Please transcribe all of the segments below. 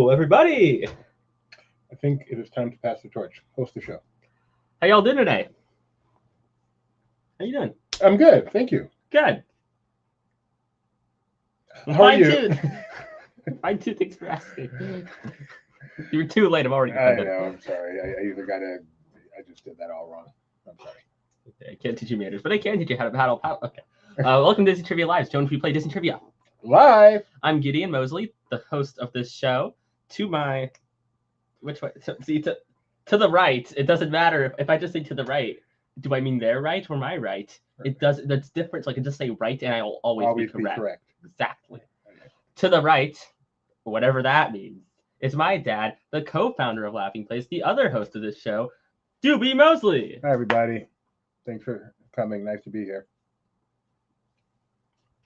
Hello, everybody. I think it is time to pass the torch. Host the show. How y'all doing today? How you doing? I'm good, thank you. Good. How are you? Too. Fine too. Thanks for asking. You were too late. I'm already. I know. I'm sorry. I just did that all wrong. I'm sorry. Okay, I can't teach you manners, but I can teach you how to paddle. Okay. Welcome to Disney Trivia Live. Joan, we play Disney Trivia Live. I'm Gideon Mosley, the host of this show. To my, which way? See, to the right. It doesn't matter if I just say to the right. Do I mean their right or my right? It does. That's different. So I can just say right, and I'll always be correct. Exactly. Okay. To the right, whatever that means, is my dad, the co-founder of Laughing Place, the other host of this show, Doobie Mosley. Hi, everybody. Thanks for coming. Nice to be here.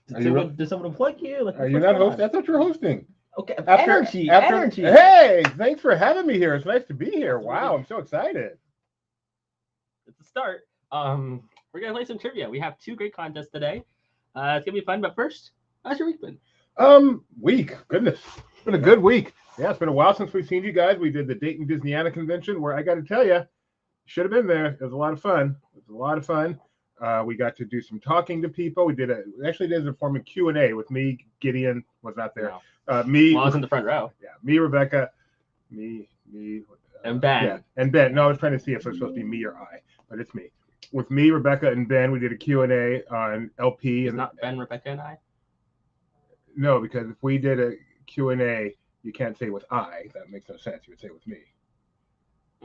Did someone plug you? Are you not hosting? I thought you were hosting. Okay. Energy. Energy. Hey, thanks for having me here. It's nice to be here. Wow, I'm so excited. It's a start. We're gonna play some trivia. We have two great contests today. It's gonna be fun. But first, how's your week been? Week. Goodness, it's been a good week. Yeah, it's been a while since we've seen you guys. We did the Dayton Disneyana convention, where I got to tell you, should have been there. It was a lot of fun. We got to do some talking to people. We actually did a form of Q&A with me. Gideon was not there. No. Me. Well, I was in the front row. Yeah, me, Rebecca, me, and Ben. Yeah, and Ben. No, I was trying to see if it was supposed to be me or I, but it's me. With me, Rebecca, and Ben, we did a Q&A on LP. It's not Ben, Rebecca, and I? No, because if we did a Q&A, you can't say with I. That makes no sense. You would say with me.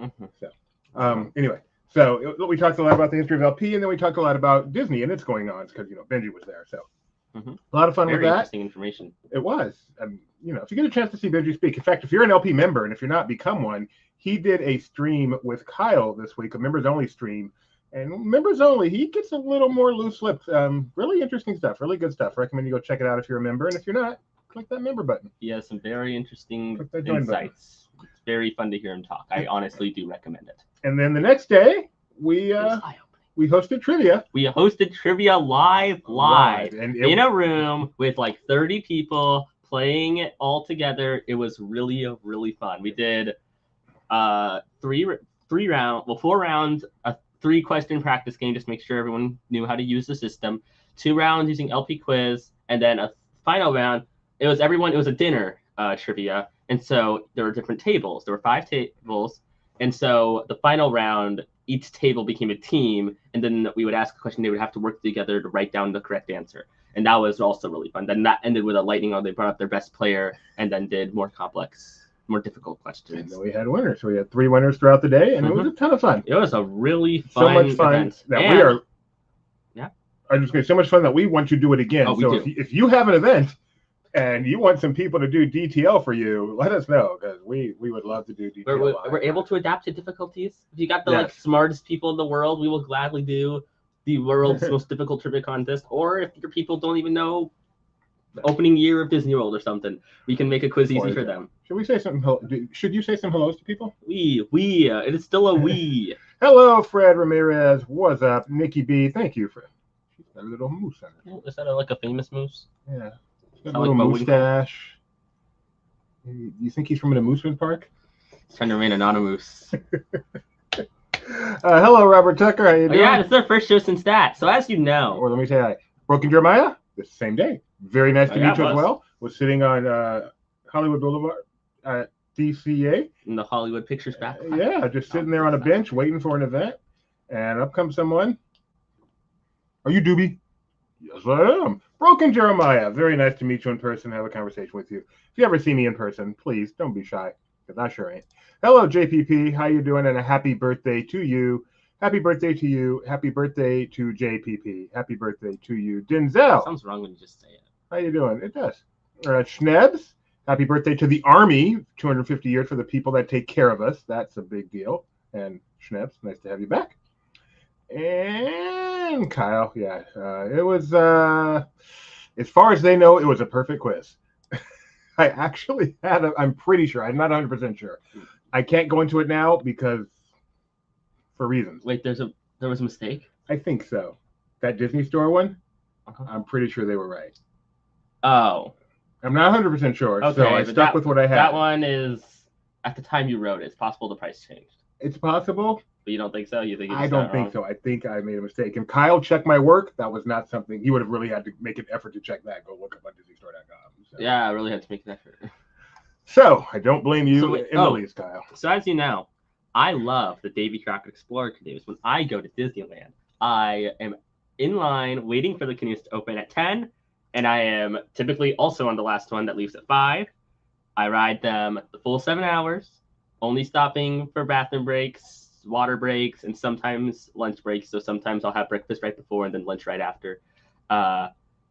Mm-hmm. So, anyway. So we talked a lot about the history of LP, and then we talked a lot about Disney and its going on, because Benji was there. So a lot of fun with that. Interesting information. It was. If you get a chance to see Benji speak, in fact, if you're an LP member, and if you're not, become one. He did a stream with Kyle this week, a members only stream, and members only. He gets a little more loose lips. Really interesting stuff. Really good stuff. Recommend you go check it out if you're a member, and if you're not, click that member button. He has some very interesting insights. It's very fun to hear him talk. I honestly do recommend it. And then the next day, we hosted trivia. We hosted trivia live and in a room with like 30 people playing it all together. It was really, really fun. We did 4 rounds, a 3-question practice game, just make sure everyone knew how to use the system. 2 rounds using LP quiz, and then a final round. It was a dinner trivia, and so there were different tables. There were 5 tables. And so the final round, each table became a team, and then we would ask a question. They would have to work together to write down the correct answer. And that was also really fun. Then that ended with a lightning round. They brought up their best player and then did more complex, more difficult questions. And then we had winners. So we had 3 winners throughout the day, and it was a ton of fun. It was a really fun so much fun event. that we are. Yeah. I'm just going to say so much fun that we want you to do it again. Oh, so if you have an event and you want some people to do DTL for you, let us know, because we would love to do DTL. We're able to adapt to difficulties. If you got the smartest people in the world, we will gladly do the world's most difficult trivia contest. Or if your people don't even know opening year of Disney World or something, we can make a quiz easy for them. Should we say something? Should you say some hellos to people? It is still a we. Hello, Fred Ramirez. What's up? Nikki B. Thank you for that little moose on it. Is that like a famous moose? Yeah. A little mustache. You think he's from an amusement park? He's trying to remain anonymous. Hello, Robert Tucker. How you doing? Yeah, it's their first show since that. So as you know, or let me say hi. Broken Jeremiah. The same day. Very nice to meet you as well. Was sitting on Hollywood Boulevard at DCA. In the Hollywood Pictures back. Yeah, just sitting there on a bench waiting for an event, and up comes someone. Are you Doobie? Yes, I am. Broken Jeremiah. Very nice to meet you in person, have a conversation with you. If you ever see me in person, please don't be shy, because I sure ain't. Hello, JPP. How you doing? And a happy birthday to you. Happy birthday to you. Happy birthday to JPP. Happy birthday to you, Denzel. Sounds wrong when you just say it. How you doing? It does. Schnebs. Happy birthday to the Army. 250 years for the people that take care of us. That's a big deal. And Schnebs, nice to have you back. And Kyle, yeah, it was, as far as they know, it was a perfect quiz. I actually had I'm pretty sure, I'm not 100% sure. I can't go into it now because, for reasons. Wait, there was a mistake? I think so. That Disney Store one, I'm pretty sure they were right. Oh. I'm not 100% sure, Okay, so I but stuck with what I had. That one is, at the time you wrote it, it's possible the price changed. It's possible. But you don't think so? You think I don't think so. I think I made a mistake. And Kyle checked my work. That was not something he would have really had to make an effort to check that. Go look up on DisneyStore.com. So. Yeah, I really had to make an effort. So I don't blame you in the least, Kyle. So as you know, I love the Davy Crockett Explorer canoes. When I go to Disneyland, I am in line waiting for the canoes to open at 10, and I am typically also on the last one that leaves at 5. I ride them the full 7 hours, only stopping for bathroom breaks, water breaks, and sometimes lunch breaks. So sometimes I'll have breakfast right before and then lunch right after.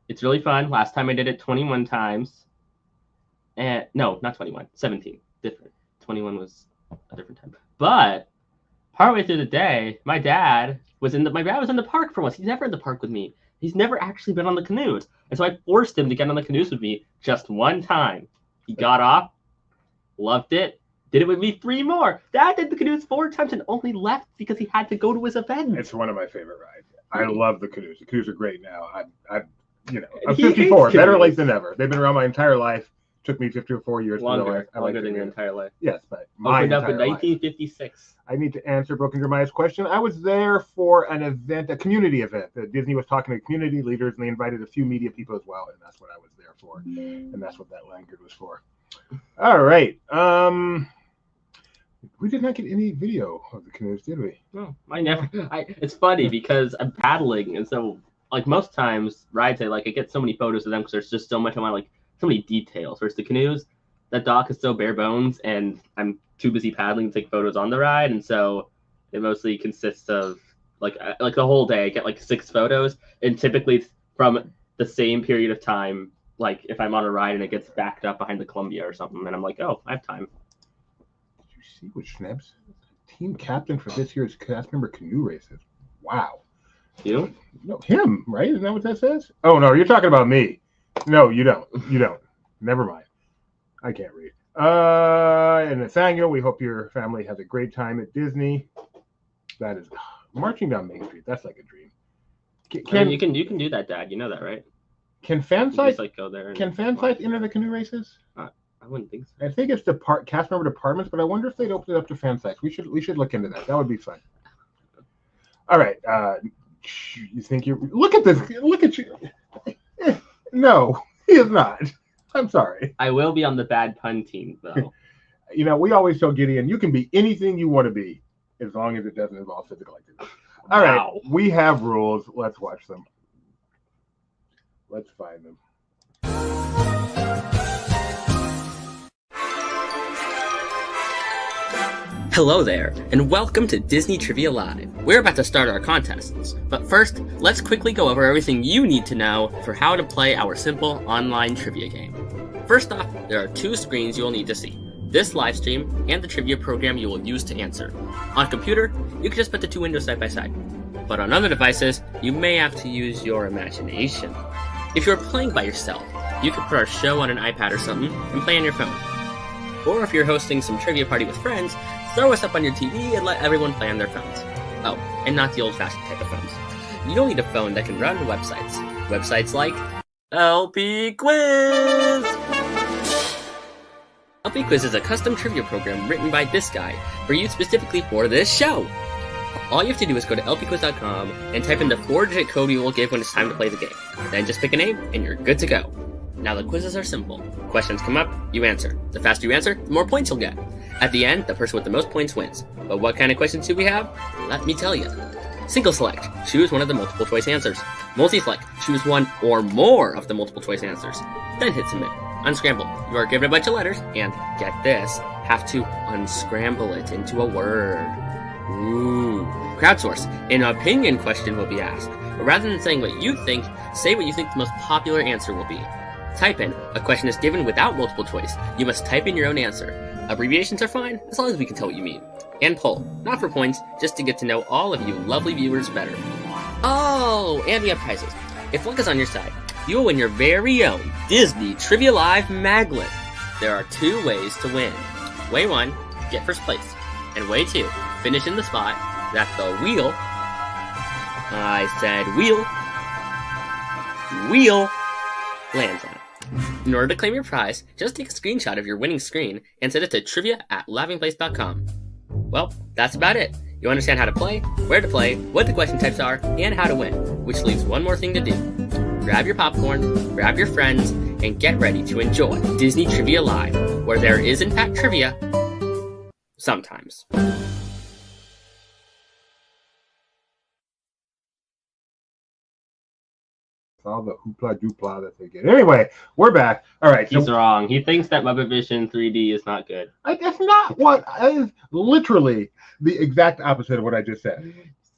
It's really fun. Last time I did it 21 times. And no, not 21, 17. Different. 21 was a different time. But partway through the day, my dad was in the park for once. He's never in the park with me. He's never actually been on the canoes. And so I forced him to get on the canoes with me just one time. He got off, loved it, did it with me 3 more. Dad did the canoes 4 times and only left because he had to go to his event. It's one of my favorite rides. I love the canoes. The canoes are great now. I'm 54. Better late than never. They've been around my entire life. Took me 54 years longer to realize. Longer than your entire life. Yes, but opened up in 1956. I need to answer Broken Jeremiah's question. I was there for an event, a community event. Disney was talking to community leaders, and they invited a few media people as well, and that's what I was there for, and that's what that lanyard was for. All right. We did not get any video of the canoes, did we? No, I never. It's funny because I'm paddling, and so like most times rides, I get so many photos of them because there's just so much. So many details. Whereas the canoes, that dock is so bare bones, and I'm too busy paddling to take photos on the ride, and so it mostly consists of like the whole day. I get 6 photos, and typically from the same period of time. Like if I'm on a ride and it gets backed up behind the Columbia or something, then I'm like, oh, I have time. Did you see what Schneb's team captain for this year's cast member canoe races? Wow. You? No, him, right? Isn't that what that says? Oh no, you're talking about me. No, you don't. You don't. Never mind. I can't read. And Nathaniel, we hope your family has a great time at Disney. That is marching down Main Street. That's like a dream. You can do that, Dad. You know that, right? Can fan sites go there? Can fan sites enter the canoe races? I wouldn't think so. I think it's cast member departments, but I wonder if they'd open it up to fan sites. We should look into that. That would be fun. All right. You think you're? Look at this. Look at you. No, he is not. I'm sorry. I will be on the bad pun team, though. We always tell Gideon, you can be anything you want to be as long as it doesn't involve physical activity. All right, we have rules. Let's watch them. Let's find them. Hello there, and welcome to Disney Trivia Live. We're about to start our contests, but first, let's quickly go over everything you need to know for how to play our simple online trivia game. First off, there are 2 screens you will need to see. This live stream and the trivia program you will use to answer. On a computer, you can just put the 2 windows side by side. But on other devices, you may have to use your imagination. If you're playing by yourself, you can put our show on an iPad or something and play on your phone. Or if you're hosting some trivia party with friends, throw us up on your TV and let everyone play on their phones. Oh, and not the old-fashioned type of phones. You'll need a phone that can run websites. Websites like LP Quiz! LP Quiz is a custom trivia program written by this guy for you specifically for this show. All you have to do is go to lpquiz.com and type in the 4-digit code you will give when it's time to play the game. Then just pick a name and you're good to go. Now the quizzes are simple. Questions come up, you answer. The faster you answer, the more points you'll get. At the end, the person with the most points wins. But what kind of questions do we have? Let me tell you. Single select, choose one of the multiple choice answers. Multi-select, choose one or more of the multiple choice answers. Then hit submit. Unscramble, you are given a bunch of letters, and, get this, have to unscramble it into a word. Ooh. Crowdsource, an opinion question will be asked. But rather than saying what you think, say what you think the most popular answer will be. Type in, a question is given without multiple choice. You must type in your own answer. Abbreviations are fine, as long as we can tell what you mean. And poll, not for points, just to get to know all of you lovely viewers better. Oh, and we have prizes. If luck is on your side, you will win your very own Disney Trivia Live Maglet. There are 2 ways to win. Way 1, get first place. And way 2, finish in the spot that the wheel, I said wheel, lands on. In order to claim your prize, just take a screenshot of your winning screen and send it to trivia@laughingplace.com. Well, that's about it. You understand how to play, where to play, what the question types are, and how to win, which leaves one more thing to do. Grab your popcorn, grab your friends, and get ready to enjoy Disney Trivia Live, where there is in fact trivia sometimes. All the hoopla doopla that they get. Anyway, we're back. All right. He's wrong. He thinks that Muppet Vision 3D is not good. That's not what is literally the exact opposite of what I just said.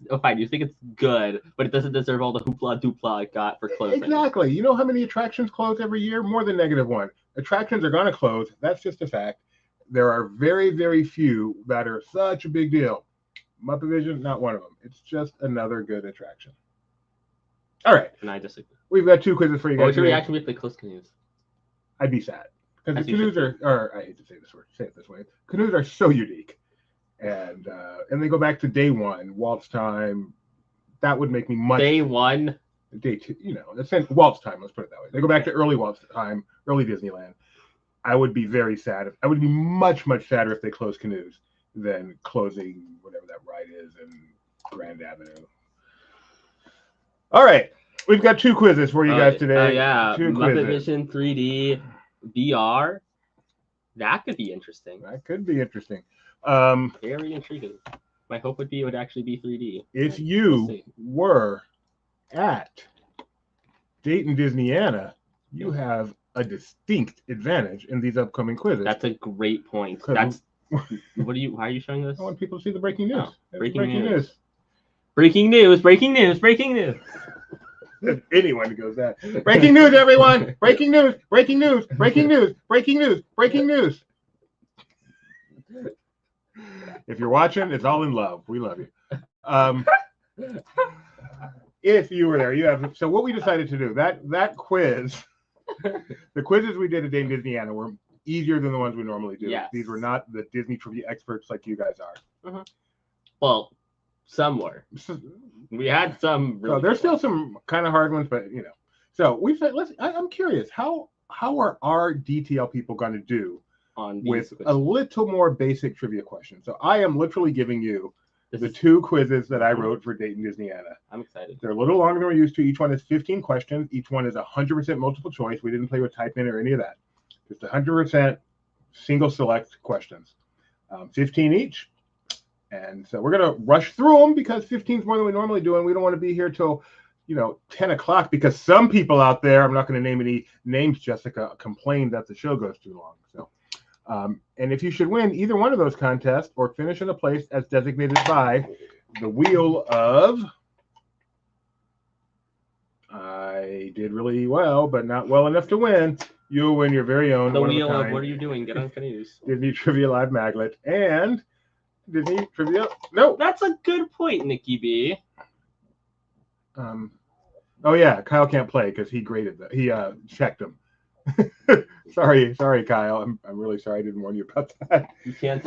Oh, fine. You think it's good, but it doesn't deserve all the hoopla doopla it got for closing. Exactly. You know how many attractions close every year? More than -1. Attractions are going to close. That's just a fact. There are very, very few that are such a big deal. Muppet Vision, not one of them. It's just another good attraction. All right. And I disagree. We've got 2 quizzes for you guys. What's your reaction if they close canoes? I'd be sad. Because the canoes are, I hate to say this word, say it this way. Canoes are so unique. And they go back to day 1, waltz time. That would make me much. Day 1? Day 2, it's waltz time, let's put it that way. They go back to early waltz time, early Disneyland. I would be very sad. I would be much, much sadder if they closed canoes than closing whatever that ride is in Grand Avenue. All right. We've got 2 quizzes for you guys today. Oh, yeah. 2 Muppet quizzes. Vision 3D VR. That could be interesting. That could be interesting. Very intriguing. My hope would be it would actually be 3D. If you were at Dayton, Disneyana, you have a distinct advantage in these upcoming quizzes. That's a great point. That's why are you showing this? I want people to see the breaking news. Breaking news. Breaking news, breaking news, breaking news. If anyone goes that. Breaking news, everyone! Breaking news, breaking news, breaking news, breaking news, breaking news. If you're watching, it's all in love. We love you. If you were there, you have. So what we decided to do, that quiz, the quizzes we did at Dayton Disneyana were easier than the ones we normally do. Yes. These were not the Disney trivia experts like you guys are. Uh-huh. Well, some were. We had some. Really there's still some kind of hard ones, but So we said, I'm curious, how are our DTL people going to do on with a little more basic trivia questions? So I am literally giving you the 2 quizzes that I wrote for Dayton Disneyana. I'm excited. They're a little longer than we're used to. Each one is 15 questions. Each one is 100% multiple choice. We didn't play with type in or any of that. Just 100% single select questions. 15 each. And so we're going to rush through them because 15 is more than we normally do. And we don't want to be here till, 10 o'clock because some people out there, I'm not going to name any names, Jessica, complained that the show goes too long. So, and if you should win either one of those contests or finish in a place as designated by the wheel of, I did really well, but not well enough to win, you'll win your very own. The wheel of, what are you doing? Get on canoes. Disney Trivia Live Maglet and Disney Trivia. No, that's a good point, Nikki B. Oh yeah, Kyle can't play because he graded that. He checked them. sorry, Kyle. I'm really sorry. I didn't warn you about that. You can't.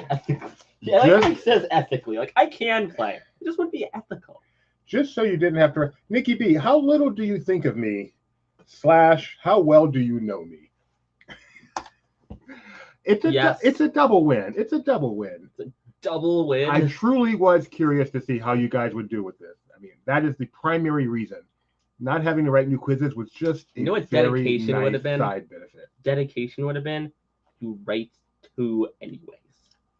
Yeah, like it says ethically. Like I can play. It just wouldn't be ethical. Just so you didn't have to. Nikki B, how little do you think of me? / how well do you know me? It's a double win. It's a double win. Double win. I truly was curious to see how you guys would do with this. I mean, that is the primary reason. Not having to write new quizzes was just a what very dedication nice would have been? Side benefit. Dedication would have been to write 2 anyways,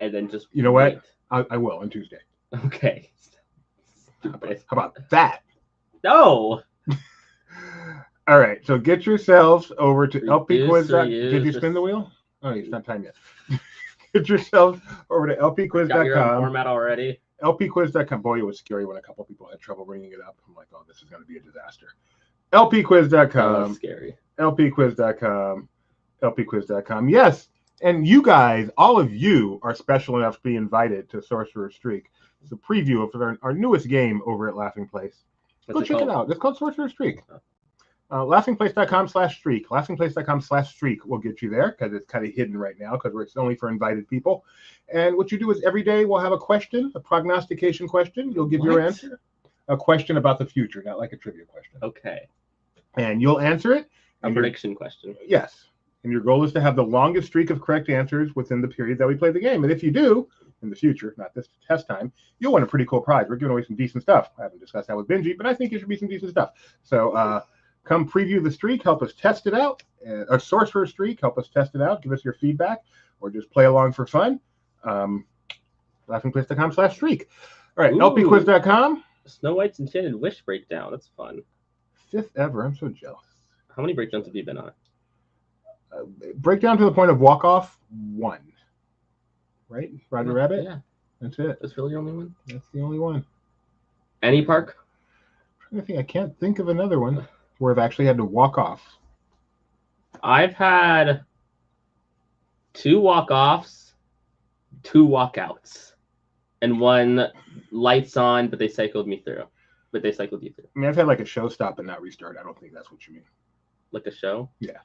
and then just. You know what? I will on Tuesday. Okay. How about that? No. All right. So get yourselves over to LPquiz. Did you spin the wheel? Oh, it's not time yet. Get yourselves over to lpquiz.com. Got your own format already. lpquiz.com. Boy, it was scary when a couple people had trouble bringing it up. I'm like, oh, this is going to be a disaster. lpquiz.com. That's scary. lpquiz.com. lpquiz.com. Yes, and you guys, all of you, are special enough to be invited to Sorcerer's Streak. It's a preview of our newest game over at Laughing Place. Go check it out. It's called Sorcerer's Streak. laughingplace.com/streak. laughingplace.com/streak will get you there because it's kind of hidden right now because it's only for invited people. And what you do is every day we'll have a question, a prognostication question. You'll give your answer. A question about the future, not like a trivia question. Okay. And you'll answer it. A prediction question. Yes. And your goal is to have the longest streak of correct answers within the period that we play the game. And if you do, in the future, not this test time, you'll win a pretty cool prize. We're giving away some decent stuff. I haven't discussed that with Benji, but I think it should be some decent stuff. So come preview the streak, help us test it out. A source for a streak, help us test it out, give us your feedback, or just play along for fun. laughingplace.com/streak. All right, lpquiz.com. Snow White's Enchanted Wish breakdown. That's fun. 5th ever. I'm so jealous. How many breakdowns have you been on? Breakdown to the point of walk-off 1. Right? Roger Rabbit? Yeah. That's it. That's really the only one? That's the only one. Any park? I can't think of another one where I've actually had to walk off. I've had 2 walk-offs, 2 walkouts, and 1 lights on, but they cycled me through. But they cycled you through. I mean, I've had like a show stop and not restart. I don't think that's what you mean. Like a show? Yeah.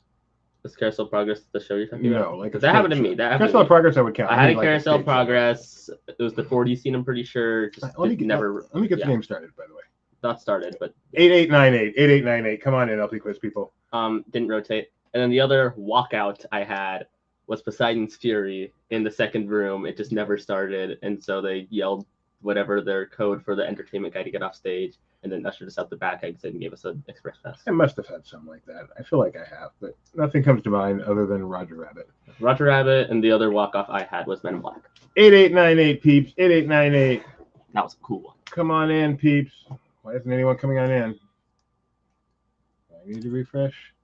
Was Carousel Progress the show you're talking about? No, like that happened to me. Carousel Progress I would count. I had a like Carousel a Progress. It was the 4D scene, I'm pretty sure. Just let me get the game started, by the way. Not started, but 8898. Come on in, LP Quiz people. Didn't rotate. And then the other walkout I had was Poseidon's Fury in the second room. It just never started, and so they yelled whatever their code for the entertainment guy to get off stage, and then ushered us out the back exit and gave us an express pass. I must have had something like that. I feel like I have, but nothing comes to mind other than Roger Rabbit. Roger Rabbit, and the other walk-off I had was Men in Black. 8898, peeps. 8898. That was a cool one. Come on in, peeps. Why isn't anyone coming on in? I need to refresh.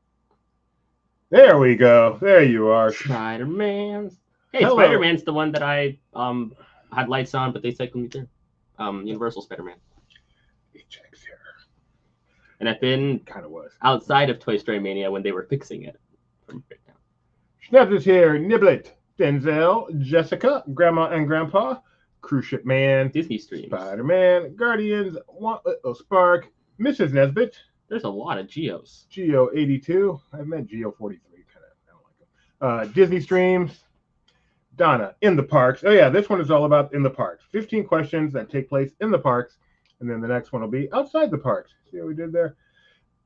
There we go. There you are. Spider-Man. Hey, Hello. Spider-Man's the one that I had lights on, but they cycled me through. Universal Spider-Man. HX here. And I've been Kind of was. outside of Toy Story Mania when they were fixing it. Schnaps is here. Niblet, Denzel, Jessica, Grandma and Grandpa, Cruise Ship Man, Disney streams. Spider-Man, Guardians, Spark, Mrs. Nesbitt, There's a lot of Geos. Geo 82. I meant Geo 43. I don't like them. Disney streams. Donna, in the parks. Oh, yeah, this one is all about in the parks. 15 questions that take place in the parks, and then the next one will be outside the parks. See what we did there?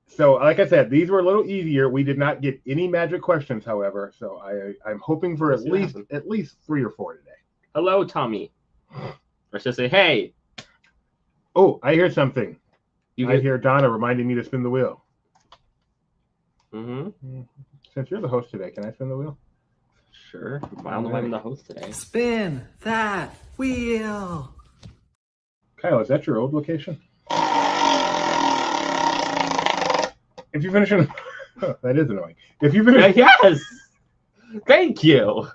So, like I said, these were a little easier. We did not get any magic questions, however, so I'm hoping for at least 3 or 4 today. Hello, Tommy. Let's just say, hey. Oh, I hear something. I hear Donna reminding me to spin the wheel. Mm-hmm. Since you're the host today, can I spin the wheel? Sure. I don't know why I'm the host today. Spin that wheel. Kyle, is that your old location? If you finish in... that is annoying. If you finish... Yes! Thank you!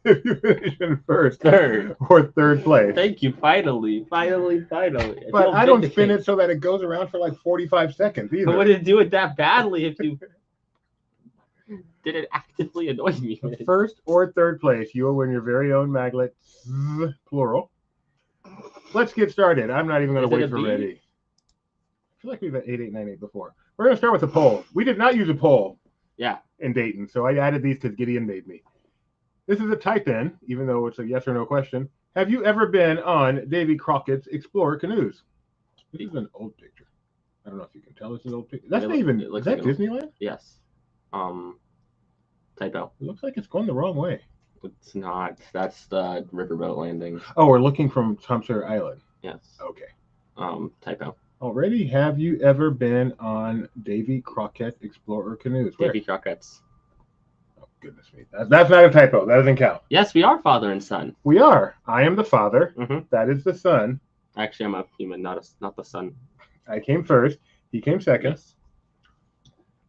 If you finish in Third or third place. Thank you. Finally. But I don't spin it so that it goes around for like 45 seconds either. I wouldn't do it that badly if you didn't actively annoy me. First or third place, you will win your very own Maglet, plural. Let's get started. I'm not even going to wait for ready. I feel like we've had 8898 before. We're going to start with a poll. We did not use a poll. Yeah. In Dayton, so I added these because Gideon made me. This is a type in, even though it's a yes or no question. Have you ever been on Davy Crockett's Explorer Canoes? This is an old picture. I don't know if you can tell this is an old picture. That's not even, is that Disneyland? Yes. Typo. It looks like it's going the wrong way. It's not. That's the riverboat landing. Oh, we're looking from Tom Sawyer Island. Yes. Okay. Typo. Already, have you ever been on Davy Crockett Explorer Canoes? Davy Crockett's. Oh, goodness me. That's not a typo. That doesn't count. Yes, we are father and son. We are. I am the father. Mm-hmm. That is the son. Actually, I'm a human, not the son. I came first. He came second. Yes.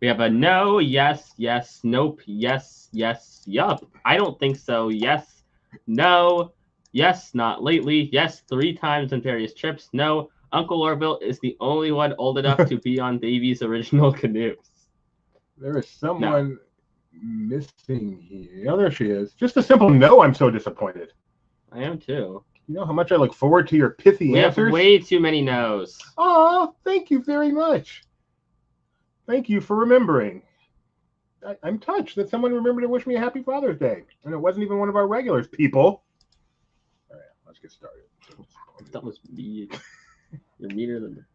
We have a no, yes, yes, nope, yes, yes, yup. I don't think so. Yes, no, yes, not lately. Yes, 3 times on various trips. No, Uncle Orville is the only one old enough to be on Davy's original canoes. There is someone missing here. Oh, there she is. Just a simple no. I'm so disappointed. I am too. You know how much I look forward to your pithy answers? We have way too many no's. Oh, thank you very much. Thank you for remembering. I'm touched that someone remembered to wish me a happy Father's Day. And it wasn't even one of our regulars, people. All right, let's get started. That was mean. You're meaner than...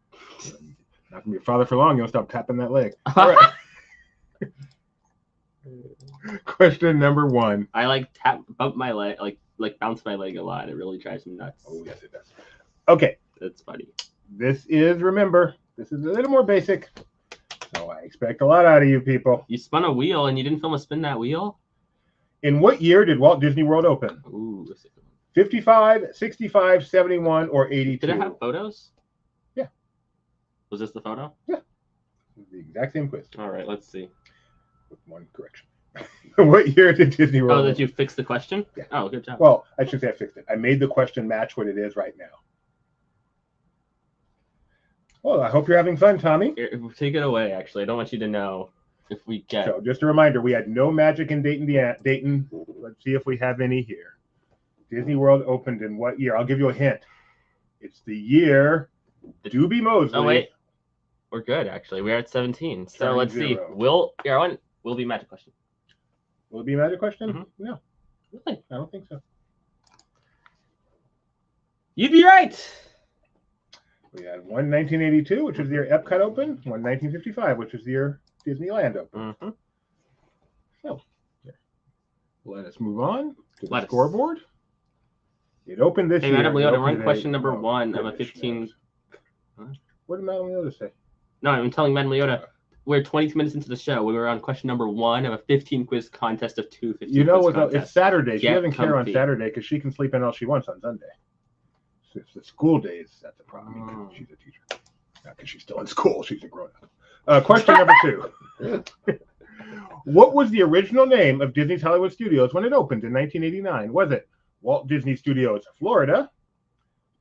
Not going to be a father for long. You'll stop tapping that leg. All right. Question number 1. I like bump my leg, like bounce my leg a lot. It really drives me nuts. Oh, yes, it does. Okay. That's funny. This is a little more basic. So I expect a lot out of you people. You spun a wheel and you didn't film a spin that wheel? In what year did Walt Disney World open? Ooh, that's a good one. 55, 65, 71, or 82? Did it have photos? Yeah. Was this the photo? Yeah. The exact same quiz. All right, let's see. With one correction. What year did Disney World Oh, open? did you fix the question? Yeah. Oh, good job. Well, I should say I fixed it. I made the question match what it is right now. Well, I hope you're having fun, Tommy. Here, take it away, actually. I don't want you to know if we get... So just a reminder, we had no magic in Dayton. Let's see if we have any here. Disney World opened in what year? I'll give you a hint. It's the year Doobie Mosley. Oh, wait. We're good, actually. We're at 17. So Turn let's 0. see. Will be magic question. Will it be a magic question? Mhm. No. Really? I don't think so. You'd be right. We had one 1982, which is the year Epcot opened, one 1955, which is the year Disneyland opened. Mm-hmm. So, let us move on to the Let us. scoreboard. It opened this Hey, year. Madam It Leota, opened we're on today. question number Oh, 1 of a goodness 15... knows. What did Madam Leota say? No, I'm telling Madam Leota, we're 22 minutes into the show. We were on question number 1 of a 15 quiz contest of 2 15 You know quiz what, though? contests. It's Saturday. She Get doesn't care on comfy. Saturday because she can sleep in all she wants on Sunday. So it's the school days. That's a problem. Oh. She's a teacher. Not because she's still in school. She's a grown-up. Question number 2. What was the original name of Disney's Hollywood Studios when it opened in 1989? Was it Walt Disney Studios, Florida,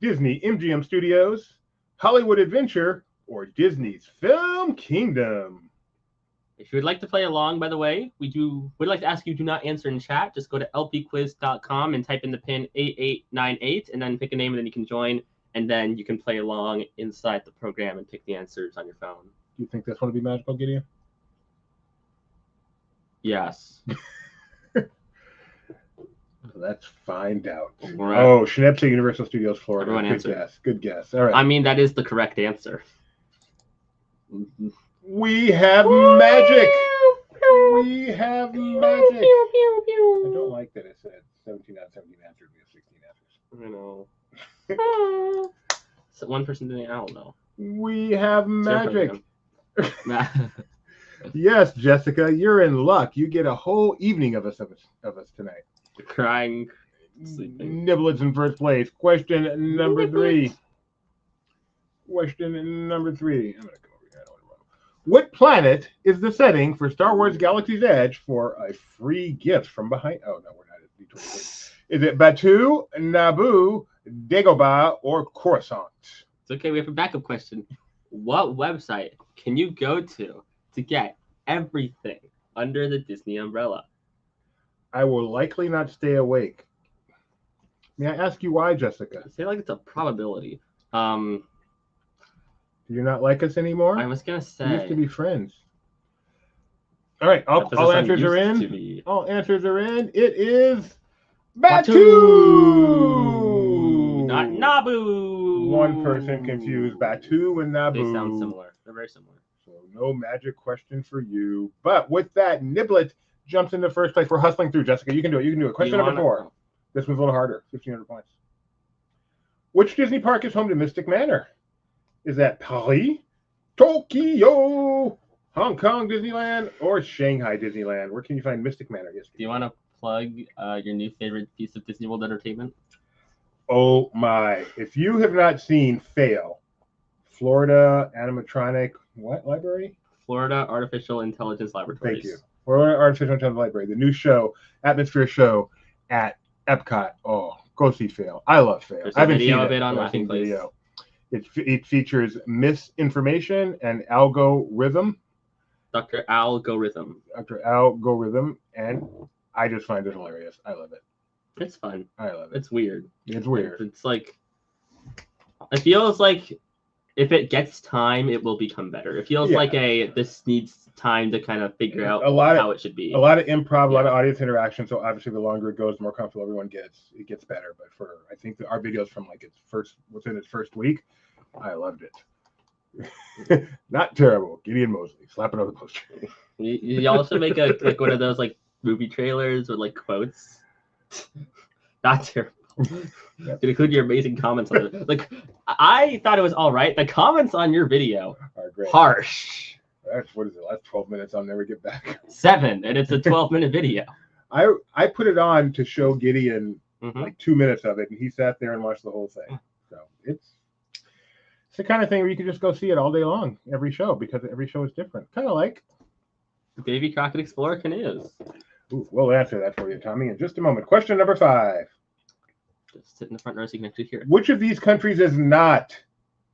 Disney MGM Studios, Hollywood Adventure, or Disney's Film Kingdom? If you would like to play along, by the way, would like to ask you do not answer in chat. Just go to lpquiz.com and type in the pin 8898 and then pick a name and then you can join. And then you can play along inside the program and pick the answers on your phone. Do you think this one will be magical, Gideon? Yes. Let's find out. Right. Oh, Schnepsy, Universal Studios, Florida. Everyone Good answered. guess. Good guess. All right. I mean, that is the correct answer. We have magic. We have magic. I don't like that it said 17 out of 17 answers. We have 16 answers. I know. So one person didn't. I don't know. We have magic. Nah. Yes, Jessica, you're in luck. You get a whole evening of us tonight. Crying, sleeping. Niblets in first place. Question number 3. Question number 3. I'm gonna come over here. I don't want to run. What planet is the setting for Star Wars Galaxy's Edge for a free gift from behind? Oh no, we're not at D23. Is it Batuu, Naboo, Dagobah, or Coruscant? It's okay. We have a backup question. What website can you go to get everything under the Disney umbrella? I will likely not stay awake. May I ask you why, Jessica? I feel like it's a probability. Do you not like us anymore? I was gonna We used to say. be friends. All right, all answers are in. All answers are in. It is Batuu. Not Naboo. One person confused Batuu and Naboo. They sound similar. They're very similar. So no magic question for you. But with that, Niblet jumps into first place. We're hustling through, Jessica. You can do it. You can do it. Question number 4. This one's a little harder. 1,500 points. Which Disney park is home to Mystic Manor? Is that Paris, Tokyo, Hong Kong Disneyland, or Shanghai Disneyland? Where can you find Mystic Manor? Yes. Do you want to plug your new favorite piece of Disney World entertainment? Oh my! If you have not seen Fail, Florida Animatronic what library? Florida Artificial Intelligence Laboratories. Thank you. Florida Artificial Intelligence Library, the new show, Atmosphere show at Epcot. Oh, go see Fail. I love Fail. There's I a haven't video seen of it on but I've Laughing seen Place. video. It features misinformation and algorithm. Dr. Algorithm. Dr. Algorithm, and I just find it hilarious. I love it. It's fun. I love it. It's weird. It's weird. It's like, it feels like if it gets time, it will become better. It feels like this needs time to kind of figure out how it should be. A lot of improv, a lot of audience interaction. So obviously, the longer it goes, the more comfortable everyone gets. It gets better. But I think our videos from like within its first week, I loved it. Not terrible. Gideon Mosley. Slap it on the poster. You also make a like one of those like movie trailers with like quotes. Not terrible. Yep. To include your amazing comments on it. Like I thought it was all right. The comments on your video Are great. harsh. That's what is it? Last 12 minutes. I'll never get back. 7, and it's a 12-minute video. I put it on to show Gideon Mhm. like 2 minutes of it, and he sat there and watched the whole thing. So it's the kind of thing where you can just go see it all day long, every show, because every show is different. Kind of like. Baby Crockett Explorer canoes. Ooh, we'll answer that for you, Tommy, in just a moment. Question number 5. Just sit in the front row so you can actually hear it. Which of these countries is not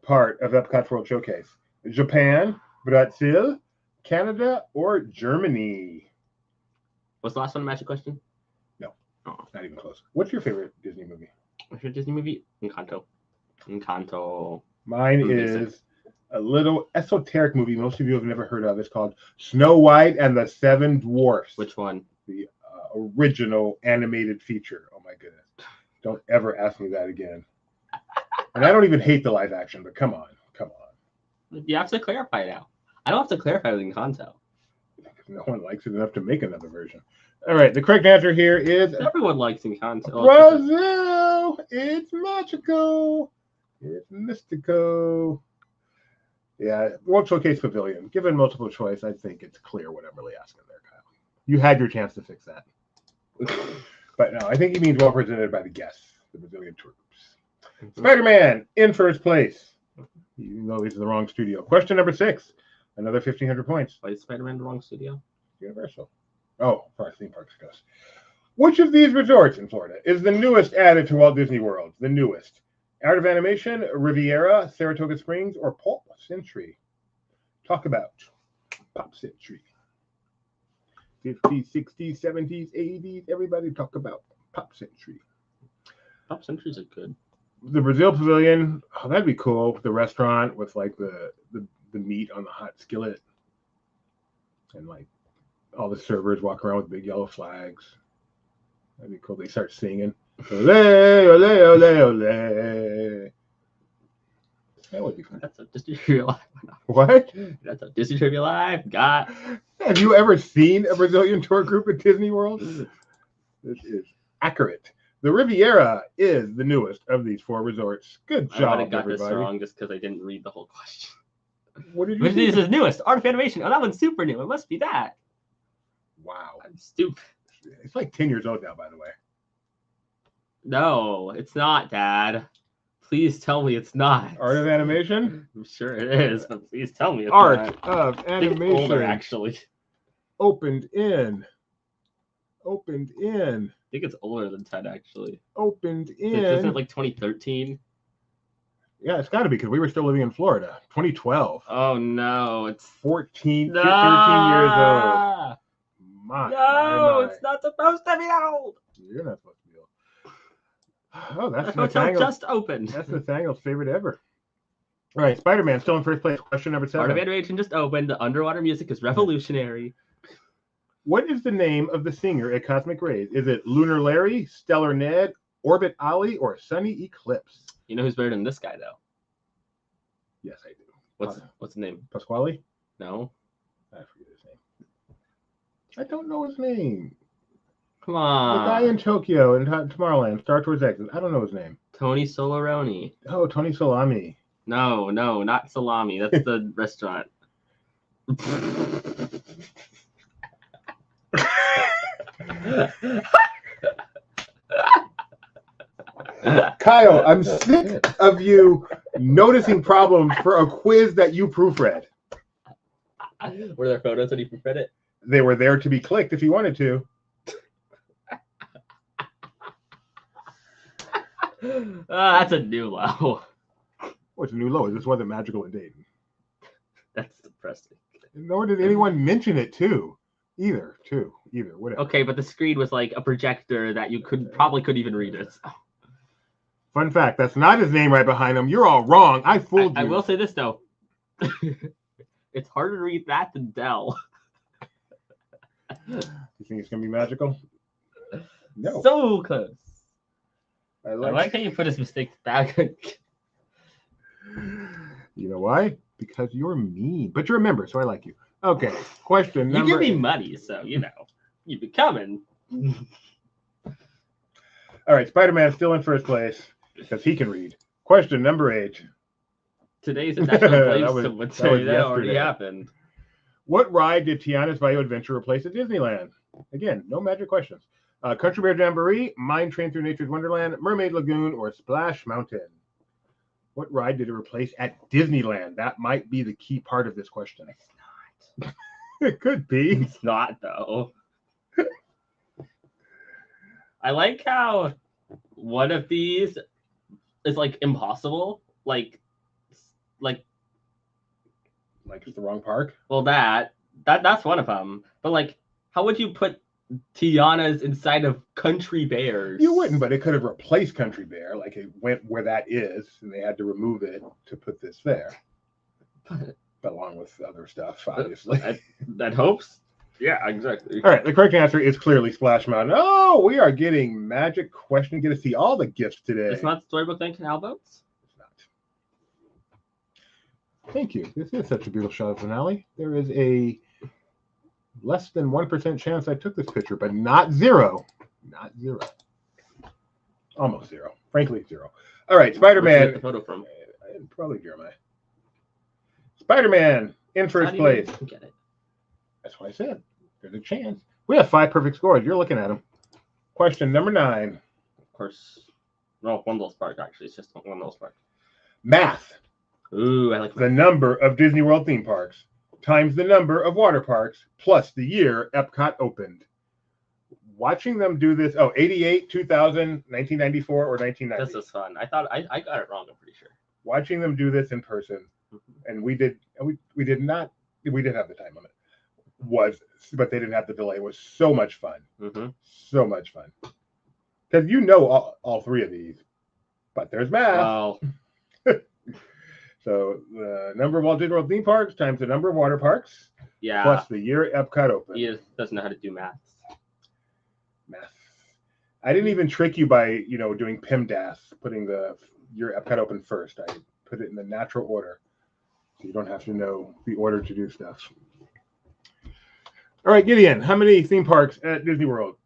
part of Epcot's World Showcase? Japan, Brazil, Canada, or Germany? What's the last one? Magic question? No. Oh. Not even close. What's your favorite Disney movie? What's your Disney movie? Encanto. Encanto. Mine Amazing. is a little esoteric movie most of you have never heard of. It's called Snow White and the Seven Dwarfs. Which one? The original animated feature. Oh my goodness. Don't ever ask me that again. And I don't even hate the live action, but come on. You have to clarify now. I don't have to clarify with Encanto. No one likes it enough to make another version. All right, the correct answer here is Everyone likes Encanto. Brazil. It's magical. It's mystical. Yeah, World Showcase Pavilion. Given multiple choice, I think it's clear what I'm really asking there, Kyle. You had your chance to fix that. But no, I think he means well presented by the guests, the Brazilian tour groups. Spider-Man in first place. Even though he's in the wrong studio. Question number 6. Another 1,500 points. Why is Spider-Man the wrong studio? Universal. Oh, for our theme parks goes. Which of these resorts in Florida is the newest added to Walt Disney World? The newest. Art of Animation, Riviera, Saratoga Springs, or Pop Century? Talk about Pop Century. 50s, 60s, 70s, 80s. Everybody talk about Pop Century. Pop Centuries are good. The Brazil Pavilion. Oh, that'd be cool. The restaurant with like the meat on the hot skillet. And like all the servers walk around with big yellow flags. That'd be cool. They start singing. Ole, ole, ole, ole. That would be fun. That's a Disney Trivia Live. What? That's a Disney Trivia Live. Got. Have you ever seen a Brazilian tour group at Disney World? This is accurate. The Riviera is the newest of these 4 resorts. Good I job, would have got everybody. this wrong just because I didn't read the whole question. What did you Which of these say? is newest? Art of Animation. Oh, that one's super new. It must be that. Wow. I'm stupid. It's like 10 years old now, by the way. No, it's not, Dad. Please tell me it's not. Art of Animation? I'm sure it is, but please tell me it's Art not. of I think it's older, Animation. actually. Opened in. Opened in. I think it's older than 10, actually. Opened Isn't in. it like 2013? Yeah, it's got to be because we were still living in Florida. 2012. Oh, no. It's 13 years old. No, My. it's not supposed to be that old. You're not supposed to be old. Oh, The that's hotel Nathaniel's, just opened. that's Nathaniel's favorite ever. All right, Spider-Man still in first place. Question number 7. Art of Animation just opened. The underwater music is revolutionary. What is the name of the singer at Cosmic Rays? Is it Lunar Larry, Stellar Ned, Orbit Ollie, or Sunny Eclipse? You know who's better than this guy, though? Yes, I do. What's the name? Pasquale? No? I forget his name. I don't know his name. Come The on. guy in Tokyo and Tomorrowland, Star Tours Exit. I don't know his name. Tony Solaroni. Oh, Tony Salami. No, not salami. That's the restaurant. Kyle, I'm sick of you noticing problems for a quiz that you proofread. Were there photos when you proofread it? They were there to be clicked if you wanted to. That's a new low. What's a new low? This wasn't magical in Dayton. That's depressing. Nor did anyone mention it too. Either, whatever. Okay, but the screen was like a projector that you probably couldn't even read it. Fun fact, that's not his name right behind him. You're all wrong. I fooled you. I will say this though. It's harder to read that than Dell. You think it's gonna be magical? No. So close. I I like how you put his mistakes back. You know why? Because you're mean. But you're a member, so I like you. Okay. Question You number give me 8. money, so you be coming. All right, Spider-Man's still in first place because he can read. Question number 8. Today's a National That Blade was- Someone that say was that already yesterday. happened. What ride did Tiana's Bayou Adventure replace at Disneyland? Again, no magic questions. Country Bear Jamboree, Mine Train Through Nature's Wonderland, Mermaid Lagoon, or Splash Mountain? What ride did it replace at Disneyland? That might be the key part of this question. It's not. It could be. It's not though. I like how one of these is like impossible. Like Like it's the wrong park? well that's one of them. But like, how would you put Tiana's inside of Country Bears? You wouldn't, but it could have replaced Country Bear. Like it went where that is, and they had to remove it to put this there. Along with other stuff, obviously. That hopes. Yeah, exactly. All right, the correct answer is clearly Splash Mountain. Oh, we are getting magic question. Get to see all the gifts today. It's not Storybook Land Canal Boats? It's not. Thank you. This is such a beautiful shot of finale. There is a less than 1% chance I took this picture, but not zero. Not zero. Almost zero. Frankly, zero. All right, Where'd you get Spider-Man. the photo from? Probably Jeremiah. Spider-Man in How first do you place. even get it? That's what I said. There's a chance. We have 5 perfect scores. You're looking at them. Question number 9. Of course. No, one of those park actually. It's just one of those park. Math. Ooh, I like The number of Disney World theme parks times the number of water parks plus the year Epcot opened. Watching them do this, 88, 2000, 1994, or 1990. This is fun. I thought I got it wrong, I'm pretty sure. Watching them do this in person, and we did have the time limit, but they didn't have the delay. It was so much fun. Mm-hmm. So much fun. Because you know all 3 of these, but there's math. Well, So the number of Walt Disney World theme parks times the number of water parks yeah. plus the year Epcot opened. He doesn't know how to do math. Math. I didn't even trick you by doing PEMDAS, putting the year Epcot open first. I put it in the natural order, so you don't have to know the order to do stuff. All right, Gideon, how many theme parks at Disney World?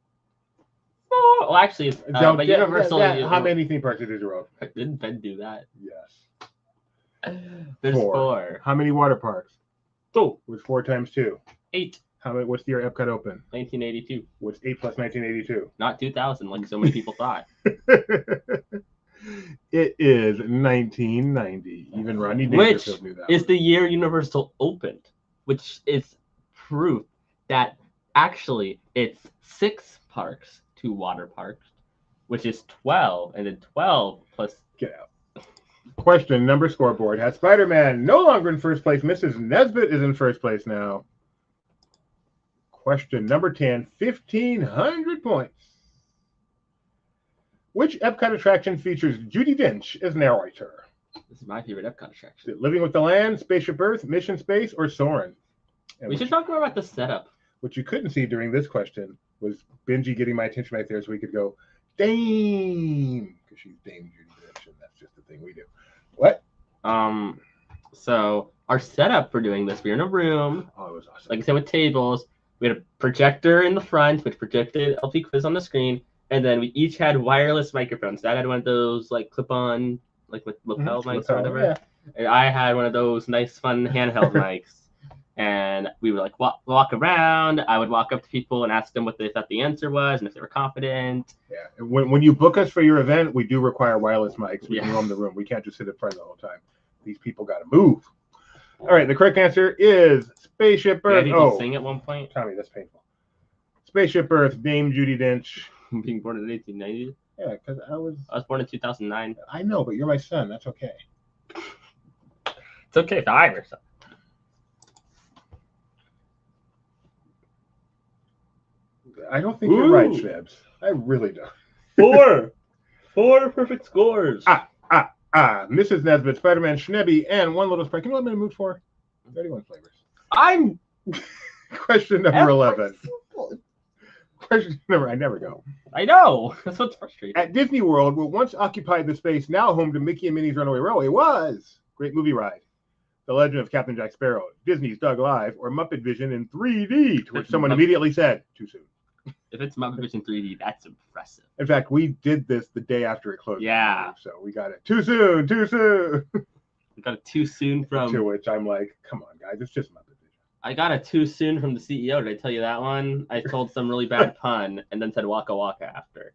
Oh, well, actually, but Universal. How many theme parks at Disney World? Didn't Ben do that? Yes. There's 4. How many water parks? 2. What's 4 times 2? 8. What's the year Epcot open? 1982. What's 8 plus 1982? Not 2000, like so many people thought. It is 1990. Even Rodney Which Dangerfield knew that. is the year Universal opened, which is proof that actually it's 6 parks, 2 water parks, which is 12, and then 12 plus. Get out. Question number scoreboard has Spider-Man no longer in first place. Mrs. Nesbitt is in first place now. Question number 10, 1,500 points. Which Epcot attraction features Judi Dench as narrator? This is my favorite Epcot Is attraction. it Living with the Land, Spaceship Earth, Mission Space, or Soarin'? And We should talk more about the setup. what you couldn't see during this question was Benji getting my attention right there so we could go, Dame, because she's Dame Judi Dench, and that's just the thing we do. What? So our setup for doing this, we were in a room, Oh, it was awesome. like I said, with tables. We had a projector in the front, which projected LP Quiz on the screen, and then we each had wireless microphones. Dad had one of those like clip-on, like with lapel mics or whatever. Yeah. And I had one of those nice, fun handheld mics. And we would like walk around. I would walk up to people and ask them what they thought the answer was and if they were confident. Yeah. When you book us for your event, we do require wireless mics. We can Yeah. roam the room. We can't just sit in front the whole time. These people got to move. All right. The correct answer is Spaceship Yeah, Earth. did Oh, you sing at one point? Tommy, that's painful. Spaceship Earth, Dame Judi Dench. Being born in 1890. Yeah, because I was born in 2009. I know, but you're my son. That's okay. It's okay if I'm your son. I don't think you're right, Schnebs. I really don't. 4 perfect scores. Mrs. Nesbitt, Spider-Man, Schnebby, and one little sprite. Can you let me move for 31 flavors? I'm Question number 11. Question number, I never go. I know. That's what's frustrating. At Disney World, what once occupied the space now home to Mickey and Minnie's Runaway Railway was great movie ride. The Legend of Captain Jack Sparrow, Disney's Doug Live, or Muppet Vision in 3D, to which someone immediately said, too soon. If it's Muppet Vision 3D, that's impressive. In fact, we did this the day after it closed. Yeah. So we got it too soon, too soon. We got it too soon from... To which I'm like, come on, guys, it's just Muppet Vision. I got it too soon from the CEO. Did I tell you that one? I told some really bad pun and then said Waka Waka after.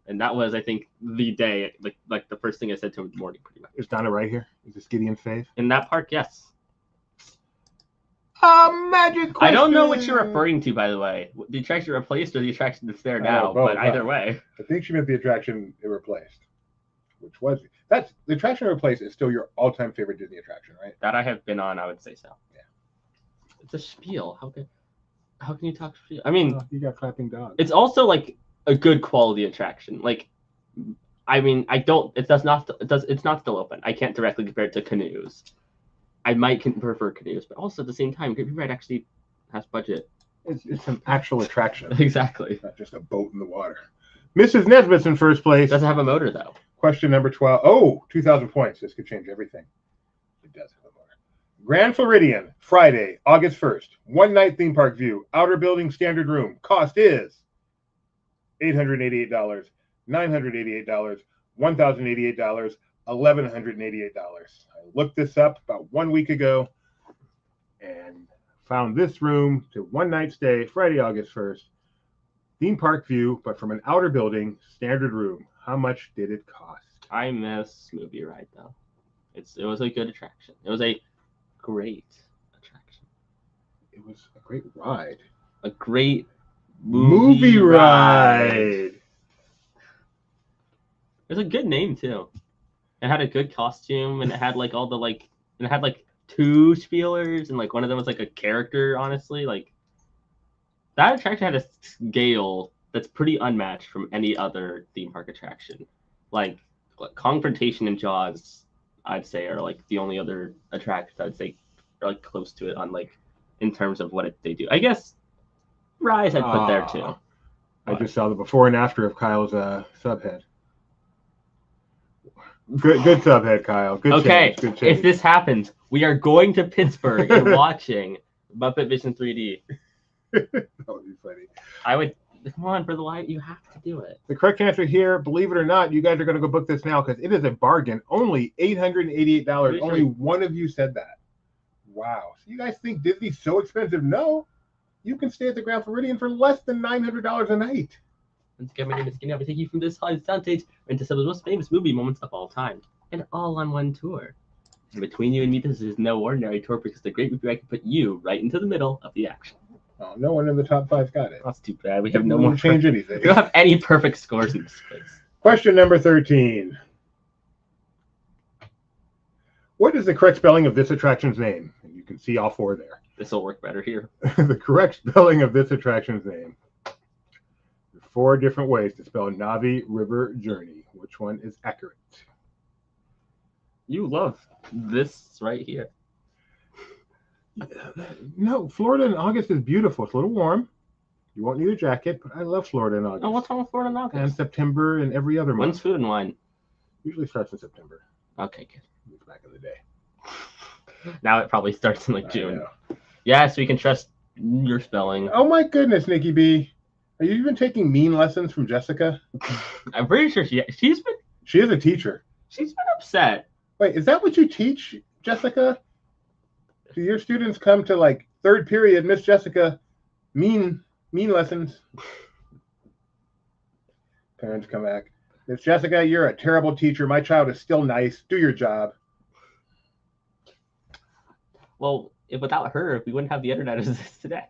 And that was, I think, the day, like the first thing I said to him in the morning, pretty much. Is Donna right here? Is this Gideon's fave? In that park, yes. Magic question. I don't know what you're referring to, by the way. The attraction replaced or the attraction that's there now, but either way. I think she meant the attraction it replaced. Which was the attraction it replaced is still your all-time favorite Disney attraction, right? That I have been on, I would say so. Yeah. It's a spiel. How can you talk spiel? I mean, you got clapping dogs. It's also like a good quality attraction. Like, I mean, it's not still open. I can't directly compare it to canoes. I might prefer canoes, but also at the same time, Great Ride actually has budget. It's an actual attraction. Exactly. Not just a boat in the water. Mrs. Nesbitt's in first place. It doesn't have a motor, though. Question number 12. Oh, 2,000 points. This could change everything. It does have a motor. Grand Floridian, Friday, August 1st. One-night theme park view. Outer building, standard room. Cost is $888, $988, $1,088, $1,188. I looked this up about 1 week ago and found this room to one-night stay, Friday, August 1st. Theme park view, but from an outer building, standard room. How much did it cost? I miss Movie Ride, though. It was a good attraction. It was a great attraction. It was a great ride. A great movie ride. It was a good name, too. It had a good costume, and it had like all the and it had like two spielers, and like one of them was like a character, honestly. Like, that attraction had a scale that's pretty unmatched from any other theme park attraction. Like Confrontation and Jaws, I'd say, are like the only other attractions I'd say are like close to it on like in terms of what they do. I guess Rise I'd put there too. I just saw the before and after of Kyle's subhead. Good subhead, Kyle. Good change. Good change. If this happens, we are going to Pittsburgh and watching Muppet Vision 3D. That would be funny. I would. Come on, for the live, you have to do it. The correct answer here, believe it or not, you guys are going to go book this now because it is a bargain. Only $888. Only one of you said that. Wow. So you guys think Disney's so expensive? No. You can stay at the Grand Floridian for less than $900 a night. Once again, my name is Skinny. I'll be taking you from this Hollywood soundstage into some of the most famous movie moments of all time. And all on one tour. And between you and me, this is no ordinary tour because the Great Movie Ride can put you right into the middle of the action. Oh, no one in the top 5 got it. That's too bad. We have no more change anything. We don't have any perfect scores in this place. Question number 13. What is the correct spelling of this attraction's name? And you can see all 4 there. This will work better here. The correct spelling of this attraction's name. There are 4 different ways to spell Navi River Journey. Which one is accurate? You love this right here. No, Florida in August is beautiful. It's a little warm. You won't need a jacket, but I love Florida in August. Oh, what's wrong with Florida in August? And September and every other month. When's Food and Wine? Usually starts in September. Okay, good. It's back in the day. Now it probably starts in like June. Yeah, so we can trust your spelling. Oh my goodness, Nikki B. Are you even taking mean lessons from Jessica? I'm pretty sure she is a teacher. She's been upset. Wait, is that what you teach, Jessica? Do your students come to like 3rd period, Miss Jessica, mean lessons? Parents come back. Miss Jessica, you're a terrible teacher. My child is still nice. Do your job. Well, without her, we wouldn't have the internet as it is today.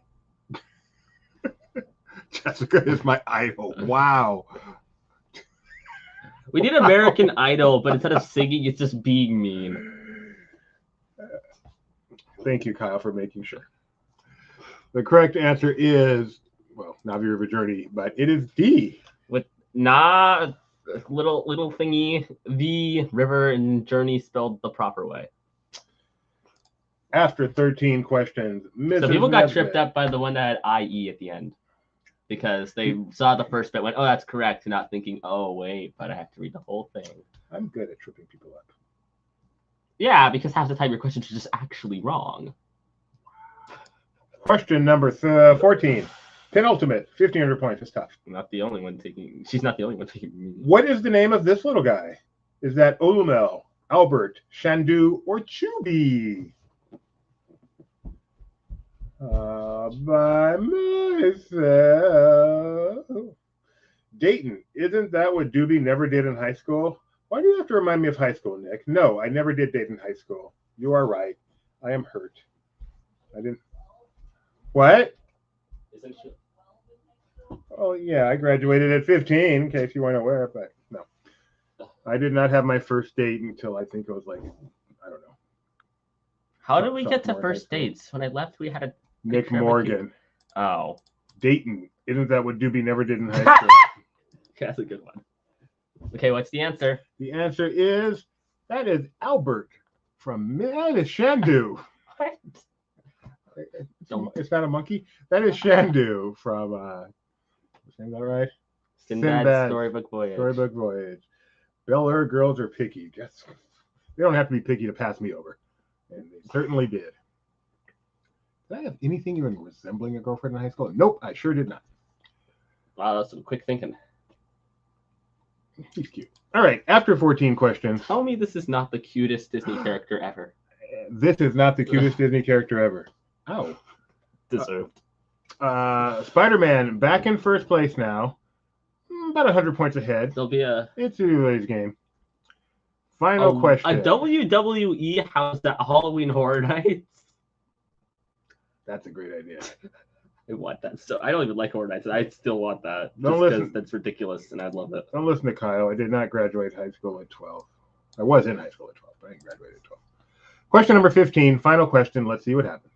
Jessica is my idol. Wow. We need American Idol, but instead of singing, it's just being mean. Thank you, Kyle, for making sure. The correct answer is, well, Navi River Journey, but it is D. With little thingy, the river and journey spelled the proper way. After 13 questions, Mrs. So people got Nesbitt. tripped up by the one that had IE at the end. Because they saw the first bit, went, oh, that's correct, not thinking, oh, wait, but I have to read the whole thing. I'm good at tripping people up. Yeah, because half the time your questions are just actually wrong. Question number 14. Penultimate. 1,500 points. It's tough. Not the only one taking. She's not the only one taking. What is the name of this little guy? Is that Olumel, Albert, Shandu, or Chubby? By myself. Dayton, isn't that what Doobie never did in high school? Why do you have to remind me of high school, Nick? No, I never did Dayton high school. You are right. I am hurt. I didn't. What? Isn't she? Oh, yeah, I graduated at 15, in case you weren't aware, but no. I did not have my first date until I think it was like, I don't know. How did we get to Sophomore first high school. dates? When I left, we had a Nick picture of a Morgan. Oh, Dayton, isn't that what Doobie never did in high school? that's a good one. Okay, what's the answer? The answer is, that is Albert from, that is Shandu. What? It's not a monkey. That is Shandu from, saying that right? Sinbad's Storybook Voyage. Storybook Voyage. Bel Air girls are picky. Just, they don't have to be picky to pass me over. And they certainly did. Did I have anything even resembling a girlfriend in high school? Nope, I sure did not. Wow, that's some quick thinking. He's cute. All right, after 14 questions. Tell me this is not the cutest Disney character ever. This is not the cutest Disney character ever. Ow. Deserved. Spider-Man back in first place now. About 100 points ahead. There'll be a It's anybody's game. Final question. A WWE house at Halloween Horror Nights. That's a great idea. I want that. So I don't even like Horror Nights. I still want that. Don't Just listen. because that's ridiculous, and I love it. Don't listen to Kyle. I did not graduate high school at 12. I was in high school at 12, but I didn't graduate at 12. Question number 15. Final question. Let's see what happens.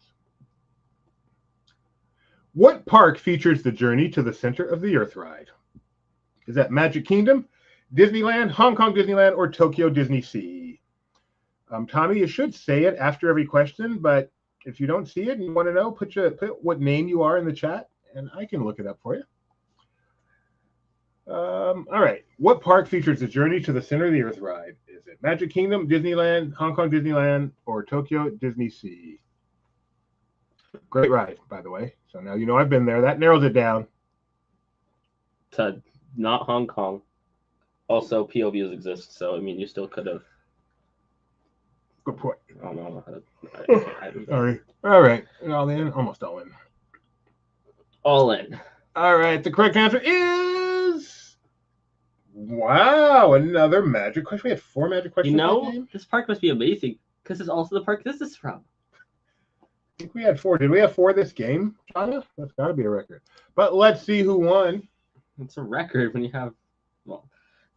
What park features the Journey to the Center of the Earth ride? Is that Magic Kingdom, Disneyland, Hong Kong Disneyland, or Tokyo Disney Sea? Tommy, you should say it after every question, but if you don't see it and you want to know, put what name you are in the chat, and I can look it up for you. All right. What park features the Journey to the Center of the Earth ride? Is it Magic Kingdom, Disneyland, Hong Kong Disneyland, or Tokyo Disney Sea? Great ride, by the way. So now you know I've been there. That narrows it down. To not Hong Kong. Also, POVs exist, so I mean, you still could have. Good point. I don't know. Sorry. All right. All in. Almost all in. All in. All right. The correct answer is. Wow. Another magic question. We had 4 magic questions. You in that know, game? this park must be amazing because it's also the park this is from. I think we had 4. Did we have 4 this game, China? That's got to be a record. But let's see who won. It's a record when you have, well,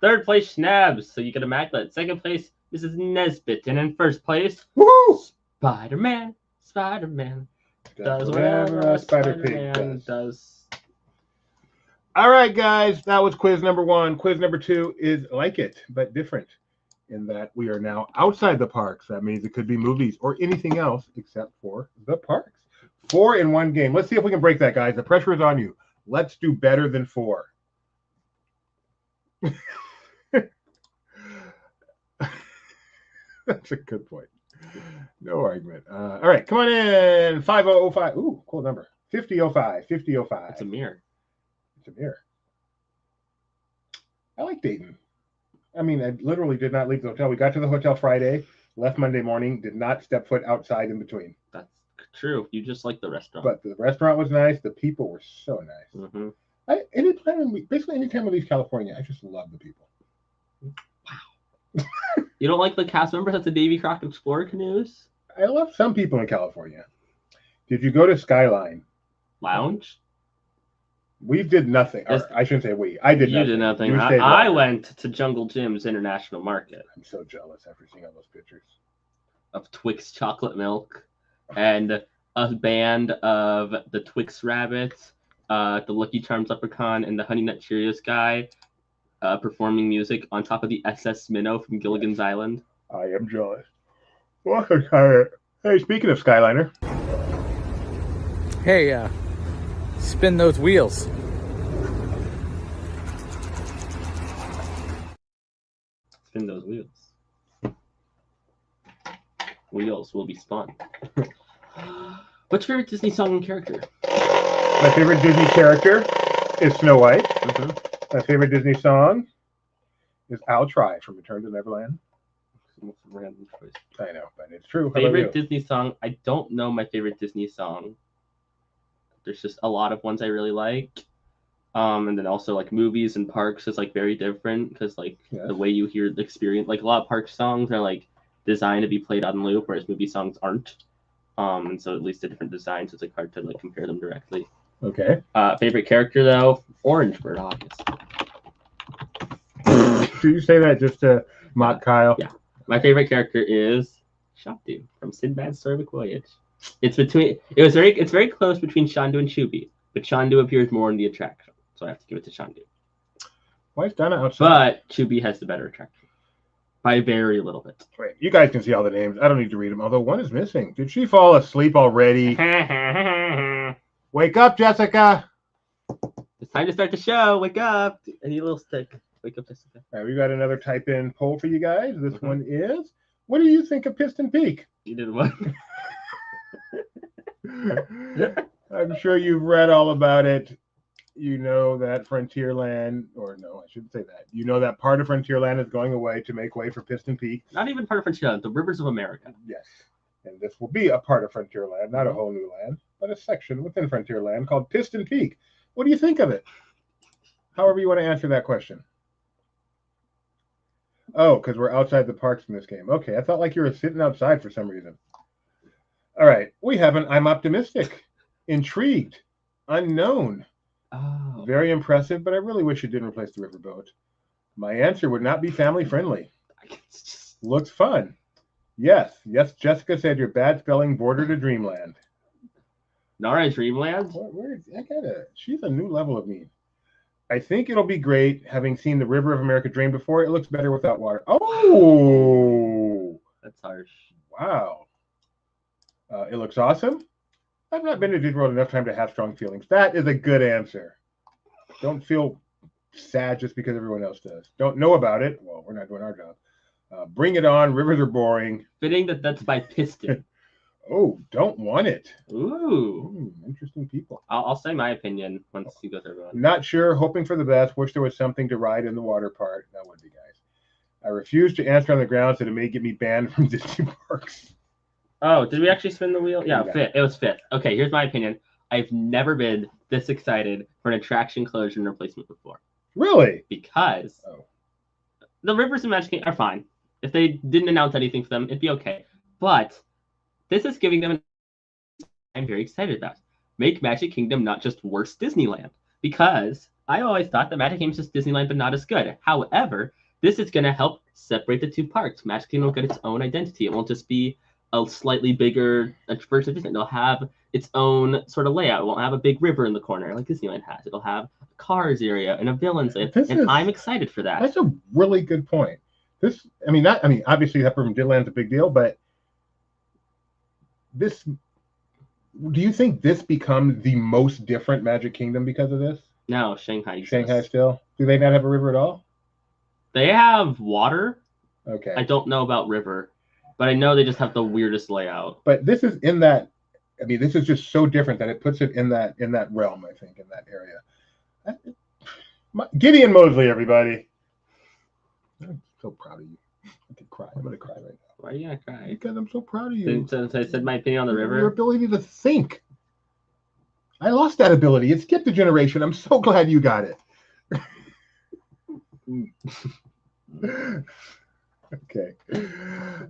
third place Schnabs, so you get a magnet. Second place, Mrs. Nesbitt, and in first place, Woo! Spider-Man does whatever a Spider-Pig Spider-Man does. does. All right, guys. That was quiz number 1. Quiz number 2 is like it, but different in that we are now outside the parks. That means it could be movies or anything else except for the parks. 4 in one game. Let's see if we can break that, guys. The pressure is on you. Let's do better than 4. That's a good point. No argument. All right, come on in. 5005. Ooh, cool number. 5005. 5005. It's a mirror. It's a mirror. I like Dayton. I mean, I literally did not leave the hotel. We got to the hotel Friday, left Monday morning, did not step foot outside in between. That's true. You just like the restaurant. But the restaurant was nice. The people were so nice. Mm-hmm. Basically, anytime I leave California, I just love the people. You don't like the cast members at the Davy Crockett Explorer canoes? I love some people in California. Did you go to Skyline? Lounge? We did nothing. Yes. Or I shouldn't say we. I did You nothing. did nothing. You stayed I longer. went to Jungle Jim's International Market I'm so jealous after seeing all those pictures. of Twix chocolate milk and a band of the Twix rabbits, the Lucky Charms leprechaun, and the Honey Nut Cheerios guy performing music on top of the SS Minnow from Gilligan's Island. I am jealous. Welcome, Tyler. Hey, speaking of Skyliner, Hey, spin those wheels. Spin those wheels. Wheels will be spun. What's your favorite Disney song and character? My favorite Disney character is Snow White. My favorite Disney song is I'll Try from Return to Neverland. Random choice. I know, but it's true. How about Favorite you? Disney song? I don't know my favorite Disney song. There's just a lot of ones I really like. And then also like movies and parks is like very different because like the way you hear the experience, like a lot of park songs are like designed to be played on loop, whereas movie songs aren't. And so at least a different design, so it's like hard to like compare them directly. Okay. Favorite character though, Orange Bird, obviously. Did you say that just to mock Kyle? Yeah. My favorite character is Shandu from Sinbad's Storybook Voyage. It's very close between Shandu and Chubby, but Shandu appears more in the attraction, so I have to give it to Shandu. Why is Donna outside? But Chubby has the better attraction by very little bit. Wait, you guys can see all the names. I don't need to read them, although one is missing. Did she fall asleep already? Wake up, Jessica! It's time to start the show. Wake up! I need a little stick. Wake up, Jessica. All right, we got another type-in poll for you guys. This one is, what do you think of Piston Peak? You did what? I'm sure you've read all about it. You know that Frontierland, or no, I shouldn't say that. You know that part of Frontierland is going away to make way for Piston Peak. Not even part of Frontierland, the Rivers of America. Yes. And this will be a part of Frontierland, not a whole new land, but a section within Frontierland called Piston Peak. What do you think of it? However you want to answer that question. Oh, because we're outside the parks in this game. Okay, I thought like you were sitting outside for some reason. All right, we have an I'm optimistic, intrigued, unknown. Oh. Very impressive, but I really wish it didn't replace the riverboat. My answer would not be family friendly. Looks fun. Yes, Jessica said your bad spelling bordered a dreamland. Nara Dreamland? She's a new level of mean. I think it'll be great having seen the River of America drain before. It looks better without water. Oh! That's harsh. Wow. It looks awesome. I've not been to Disney World enough time to have strong feelings. That is a good answer. Don't feel sad just because everyone else does. Don't know about it. Well, we're not doing our job. Bring it on. Rivers are boring. Fitting that's by Piston. Oh, don't want it. Ooh. Interesting people. I'll say my opinion once you go through everyone. Not sure. Hoping for the best. Wish there was something to ride in the water park. That would be guys. I refuse to answer on the grounds that it may get me banned from Disney parks. Oh, did we actually spin the wheel? Yeah, fifth. It was fifth. Okay, here's my opinion. I've never been this excited for an attraction closure and replacement before. Really? Because the Rivers of Magic Kingdom are fine. If they didn't announce anything for them, it'd be okay. But this is giving them I'm very excited about. Make Magic Kingdom not just worse Disneyland. Because I always thought that Magic Kingdom is just Disneyland, but not as good. However, this is going to help separate the two parks. Magic Kingdom will get its own identity. It won't just be a slightly bigger version of Disneyland. It'll have its own sort of layout. It won't have a big river in the corner like Disneyland has. It'll have a Cars area and a Villains area. I'm excited for that. That's a really good point. Obviously that from Disneyland's a big deal, but do you think this becomes the most different Magic Kingdom because of this? No, Shanghai. Shanghai still? Do they not have a river at all? They have water. Okay. I don't know about river, but I know they just have the weirdest layout. But this is in that. This is just so different that it puts it in that realm. I think in that area. Gideon Mosley, everybody. I'm so proud of you. I could cry. I'm gonna cry right now. Why are you gonna cry? Because I'm so proud of you. Since I said my opinion on the river. Your ability to think. I lost that ability. It skipped a generation. I'm so glad you got it. Okay.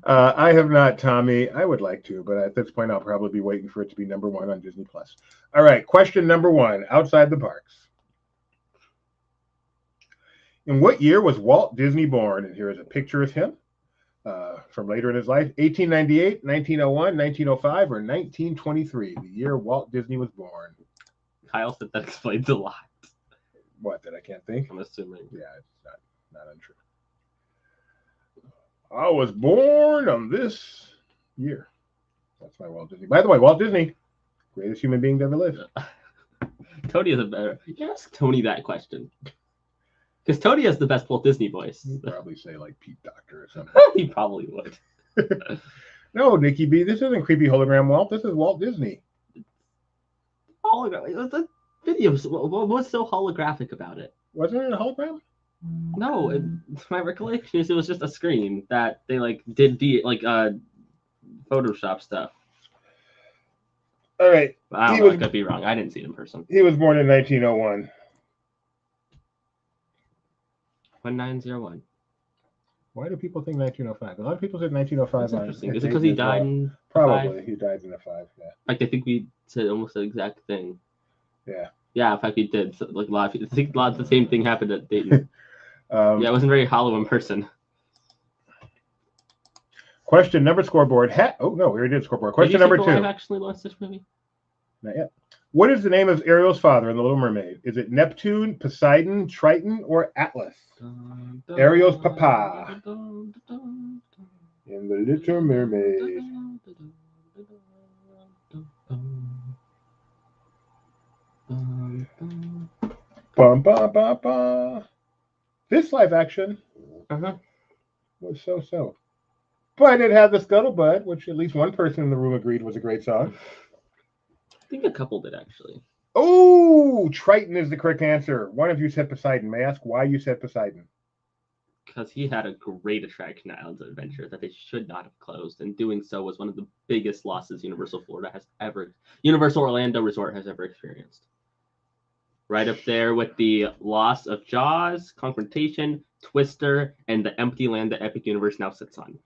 I have not, Tommy. I would like to, but at this point, I'll probably be waiting for it to be number one on Disney+. All right. Question number one, outside the parks. In what year was Walt Disney born? And here is a picture of him from later in his life. 1898, 1901, 1905, or 1923, the year Walt Disney was born. Kyle said that explains a lot. What, that I can't think? I'm assuming. Yeah, it's not untrue. I was born on this year. That's my Walt Disney. By the way, Walt Disney, greatest human being to ever live. Tony is a better. You ask Tony that question. Because Tony has the best Walt Disney voice. He'd probably say like Pete Doctor or something. He probably would. No, Nikki B, this isn't creepy hologram Walt. This is Walt Disney. Hologram. It was a video. What was so holographic about it? Wasn't it a hologram? No, my recollection is it was just a screen that they like did the Photoshop stuff. All right. I don't know. I could be wrong. I didn't see it in person. He was born in 1901. 1901. Why do people think 1905? A lot of people said 1905. That's interesting. Is it because he died in Probably. He died in a 5, yeah. Like, I think we said almost the exact thing. Yeah. Yeah, in fact, we did. So, like, I think a lot of the same thing happened at Dayton. Yeah, it wasn't very hollow in person. Question number scoreboard. Oh, no, we already did scoreboard. Question number 2. Did you actually watch this movie? Not yet. What is the name of Ariel's father in The Little Mermaid? Is it Neptune, Poseidon, Triton, or Atlas? Ariel's papa in The Little Mermaid. Bum, bum, bum, bum. This live action was so. But it had the Scuttlebutt, which at least one person in the room agreed was a great song. I think a couple did, actually. Oh, Triton is the correct answer. One of you said Poseidon. May I ask why you said Poseidon? Because he had a great attraction at Islands of Adventure that they should not have closed, and doing so was one of the biggest losses Universal Orlando Resort has ever experienced. Right up there with the loss of Jaws, Confrontation, Twister, and the empty land that Epic Universe now sits on.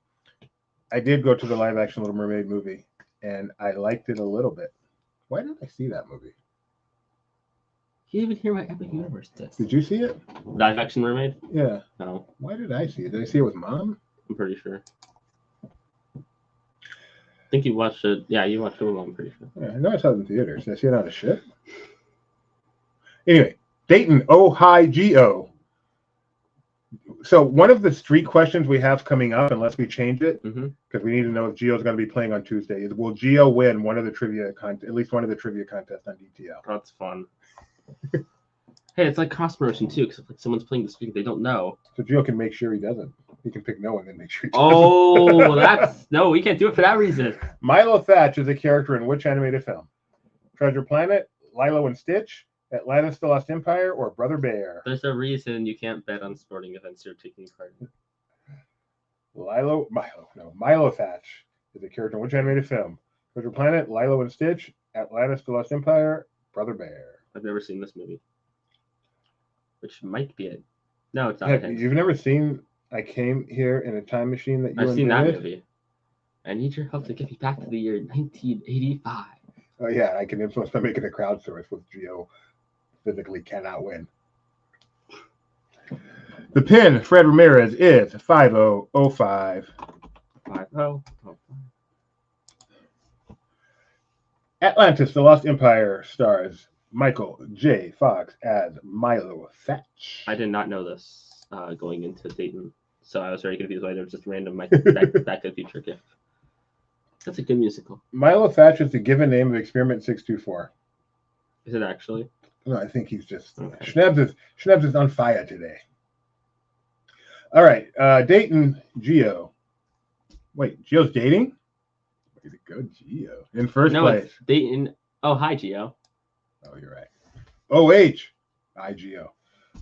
I did go to the live-action Little Mermaid movie, and I liked it a little bit. Why did I see that movie? You didn't even hear my Epic Universe disc. Did you see it? Live-action Mermaid? Yeah. No. Why did I see it? Did I see it with Mom? I'm pretty sure. I think you watched it. Yeah, you watched it with Mom, I'm pretty sure. Yeah, I know I saw it in theaters. Did I see it on a ship? Anyway, Dayton, Ohio. So one of the street questions we have coming up, unless we change it, because we need to know if Gio's going to be playing on Tuesday, is will Gio win one of the trivia at least one of the trivia contests on DTL? That's fun. Hey, it's like cross promotion too, because if like someone's playing the street they don't know. So Gio can make sure he doesn't. He can pick no and then make sure he doesn't. Oh, we can't do it for that reason. Milo Thatch is a character in which animated film? Treasure Planet, Lilo and Stitch, Atlantis: The Lost Empire, or Brother Bear? There's a reason you can't bet on sporting events you're taking part in. Milo Thatch is a character in which animated film? Treasure Planet, Lilo and Stitch, Atlantis: The Lost Empire, Brother Bear. I've never seen this movie. Which might be it. No, it's not. You've never seen I Came Here in a Time Machine that you I've seen that movie. I need your help to get me back to the year 1985. Oh, yeah, I can influence by making a crowd source with Gio. Physically cannot win. The pin, Fred Ramirez, is 5005. 5005. Atlantis: The Lost Empire stars Michael J. Fox as Milo Thatch. I did not know this going into Dayton, so I was very confused why there was just random Back to the Future gift. That's a good musical. Milo Thatch is the given name of Experiment 624. Is it actually? No, I think he's just Schnebs is on fire today. All right, Dayton, Gio. Wait, Gio's dating? Way to go, Gio. In first place. It's Dayton. Oh, hi, Gio. Oh, you're right. OH. Hi, Gio.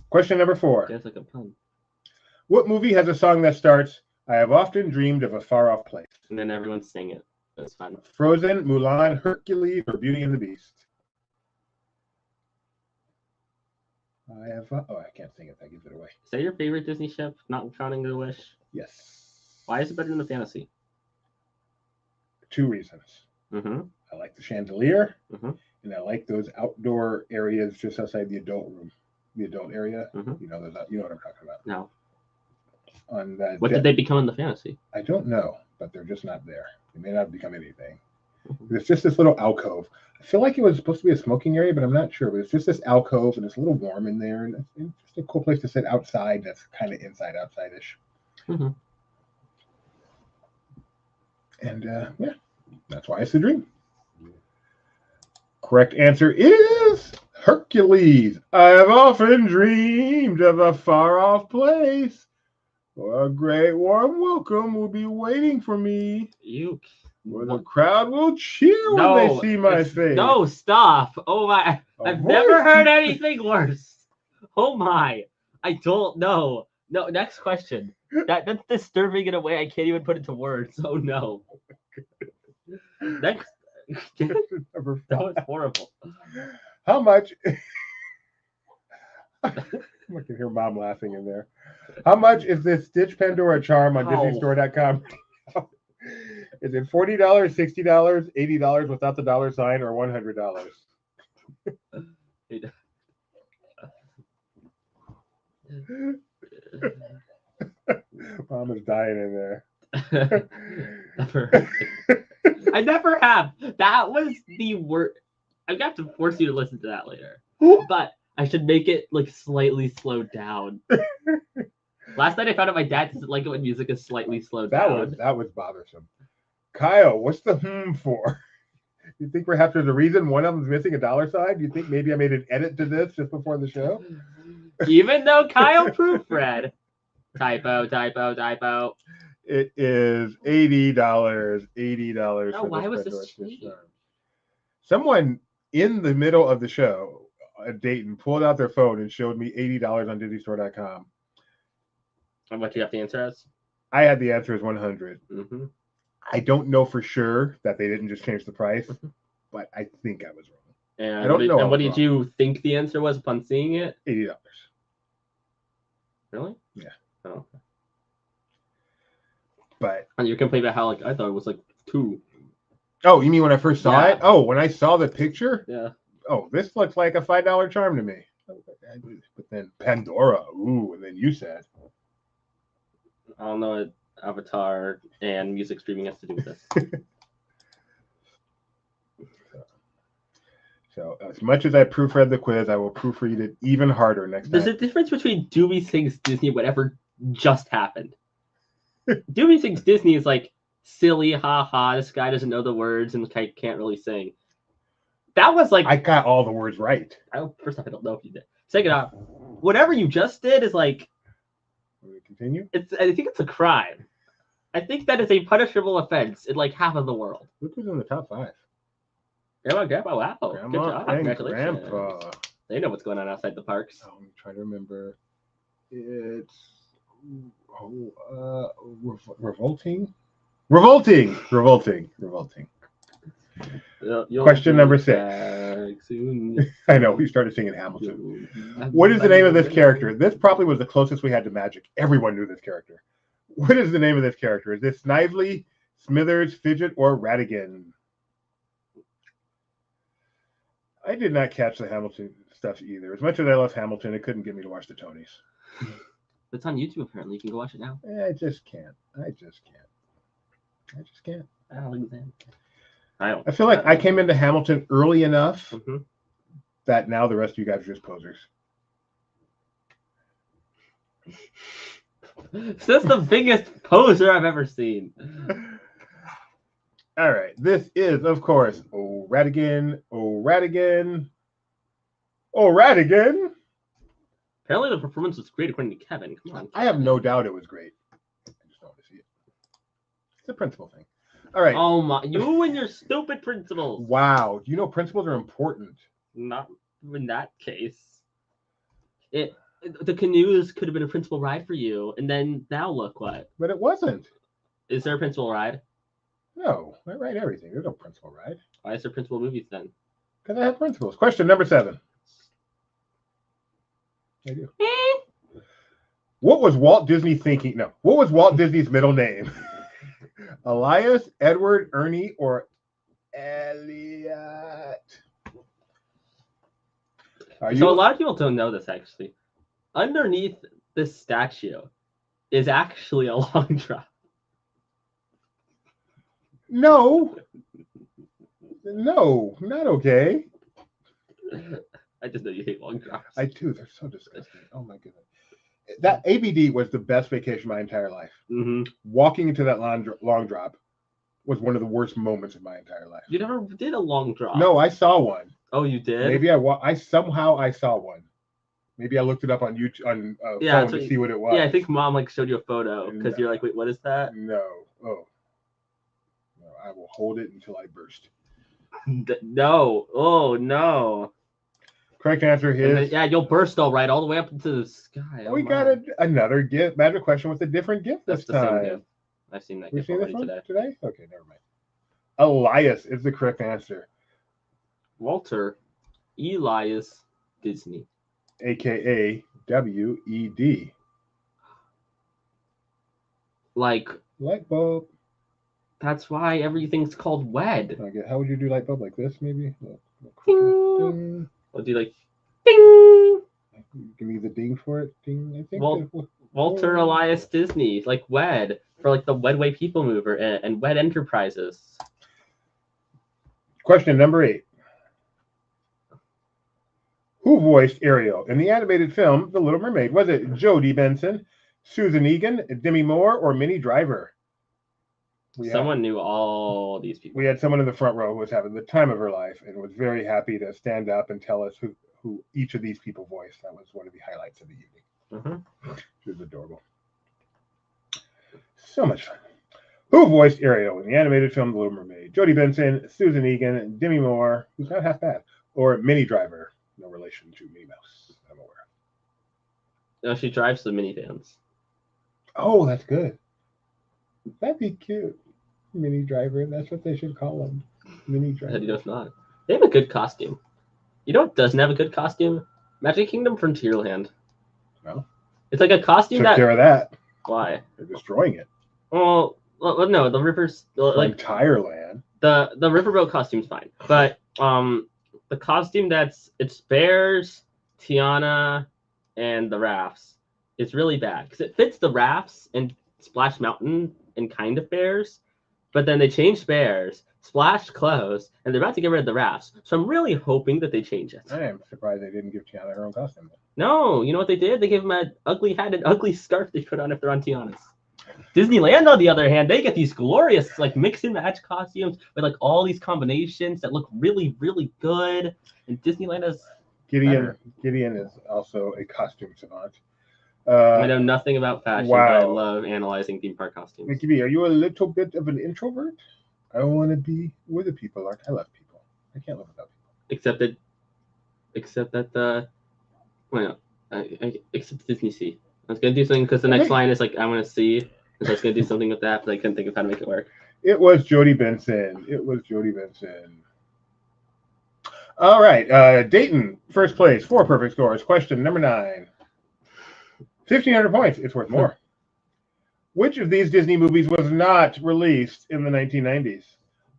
Question number 4. That's like a pun. What movie has a song that starts, I have often dreamed of a far-off place? And then everyone sing it. That's fun. Frozen, Mulan, Hercules, or Beauty and the Beast? I can't sing it. That gives it away. Is that your favorite Disney ship, not counting The Wish? Yes. Why is it better than the Fantasy? 2 reasons. I like the chandelier, and I like those outdoor areas just outside the adult room, the adult area. You know what I'm talking about. No. On that. What did they become in the Fantasy? I don't know, but they're just not there. They may not become anything. It's just this little alcove. I feel like it was supposed to be a smoking area, but I'm not sure. But it's just this alcove, and it's a little warm in there, and it's just a cool place to sit outside. That's kind of inside outside-ish. And yeah, that's why it's a dream. Correct answer is Hercules. I have often dreamed of a far-off place Well, a great warm welcome will be waiting for me. You. Where the crowd will cheer when they see my face. No, stop. Oh my. A I've voice never heard to- anything worse. Oh my. I don't know. No, next question. That's disturbing in a way I can't even put into words. Oh no. Next. Number That 5. was horrible. How much? I can hear Mom laughing in there. How much is this Stitch Pandora charm on DisneyStore.com? Is it $40, $60, $80 without the dollar sign, or $100? Mom is dying in there. I never have. That was the worst. I'm gonna have to force you to listen to that later. But I should make it like slightly slowed down. Last night I found out my dad doesn't like it when music is slightly slowed down. That was bothersome. Kyle, what's the for? You think perhaps there's a reason one of them's missing a dollar sign? Do you think maybe I made an edit to this just before the show? Even though Kyle proofread. Typo. It is $80. $80 Oh, for why this was Pandora this Stitch sweet? charm. Someone in the middle of the show at Dayton pulled out their phone and showed me $80 on DisneyStore.com. And what do you have to answer as? I had the answer as 100. Mm-hmm. I don't know for sure that they didn't just change the price, but I think I was wrong. And I don't know. And what did you think the answer was upon seeing it? $80. Really? Yeah. Oh. But And you're complaining about how like I thought it was like 2. oh, you mean when I first saw Yeah. it? Oh, when I saw the picture? Yeah. Oh, this looks like a $5 charm to me. But then Pandora, ooh, and then you said. I don't know what Avatar and music streaming has to do with this. So as much as I proofread the quiz, I will proofread it even harder next There's time. a difference between Doobie Sings Disney, whatever just happened. Doobie Sings Disney is like silly, haha, this guy doesn't know the words and can't really sing. That was like I got all the words right. first off, I don't know if you did. Second off, whatever you just did is like Will we continue? I think it's a crime. I think that is a punishable offense in like half of the world. Look who's in the top 5. Grandma, wow. Good Grandma job. and Congratulations. Grandpa. They know what's going on outside the parks. I'm trying to remember. It's revolting. You'll Question be number 6. back soon. I know, we started singing Hamilton. What is the name of this character? This probably was the closest we had to magic. Everyone knew this character. What is the name of this character? Is this Snively, Smithers, Fidget, or Ratigan? I did not catch the Hamilton stuff either. As much as I love Hamilton, it couldn't get me to watch the Tonys. It's on YouTube apparently. You can go watch it now. I just can't. Alexander. I feel like I came into Hamilton early enough Mhm. that now the rest of you guys are just posers. That's the biggest poser I've ever seen. All right. This is, of course, Ratigan. Apparently the performance was great according to Kevin. Come on. I have no doubt it was great. I just don't want to see it. It's a principal thing. All right. Oh my! You and your stupid principles. Wow. You know principals are important. Not in that case. The canoes could have been a principal ride for you, and then now look what. But it wasn't. Is there a principal ride? No. I write everything. There's no principal ride. Why is there principal movies then? Because I have principals. Question number 7. I do. What was Walt Disney thinking? No. What was Walt Disney's middle name? Elias, Edward, Ernie, or Elliot? So a lot of people don't know this actually. Underneath this statue is actually a long drop. No, not okay. I just know you hate long drops. I do. They're so disgusting. Oh my goodness. That ABD was the best vacation of my entire life. Mm-hmm. Walking into that long drop was one of the worst moments of my entire life. You never did a long drop. No, I saw one. Oh, you did? Maybe I saw one. Maybe I looked it up on YouTube on Yeah, phone to see what it was. Yeah, I think Mom like showed you a photo because you're like, wait, what is that? No. Oh. No, I will hold it until I burst. No. Oh no. Correct answer is. Yeah, you'll burst all right, all the way up into the sky. We got another gift, magic question with a different gift this time. Same gift. I've seen that gift already today. Okay, never mind. Elias is the correct answer. Walter Elias Disney, aka WED. Like light bulb. That's why everything's called WED. Okay, how would you do light bulb? Like this, maybe? Ding. I'll do like ding. Give me the ding for it. Ding. I think. Walter Elias Disney, like WED, for like the Wedway People Mover and WED Enterprises. Question number 8. Who voiced Ariel in the animated film The Little Mermaid? Was it Jodie Benson, Susan Egan, Demi Moore, or Minnie Driver? Someone knew all these people. We had someone in the front row who was having the time of her life and was very happy to stand up and tell us who each of these people voiced. That was one of the highlights of the evening. She was adorable. So much fun. Who voiced Ariel in the animated film The Little Mermaid? Jodie Benson, Susan Egan, Demi Moore, who's not half bad, or Minnie Driver, no relation to Minnie Mouse, I'm aware. No, she drives the minivans. Oh, that's good. That'd be cute. Minnie Driver, that's what they should call him. Minnie Driver. He does not. They have a good costume. You know what doesn't have a good costume? Magic Kingdom Frontierland. No. It's like a costume Took care of that. Why? They're destroying it. Well, no, the rivers like entire land. The riverboat costume's fine, but the costume it's Bears, Tiana, and the rafts is really bad because it fits the rafts and Splash Mountain and kind of Bears, but then they changed Bears, Splash closed, and they're about to get rid of the rafts. So I'm really hoping that they change it. I am surprised they didn't give Tiana her own costume. No, you know what they did? They gave them an ugly hat and ugly scarf they put on if they're on Tiana's. Disneyland, on the other hand, they get these glorious like mix and match costumes with like all these combinations that look really, really good. And Disneyland is Gideon is also a costume savant. I know nothing about fashion, but I love analyzing theme park costumes. Gibby, are you a little bit of an introvert? I want to be where the people are. I love people. I can't live without people. Except Disney Sea. I was gonna do something because the next line is like I want to see. So I was gonna do something with that, but I couldn't think of how to make it work. It was Jodie Benson. All right, Dayton, first place, 4 perfect scores. Question number 9. 1,500 points. It's worth more. Which of these Disney movies was not released in the 1990s?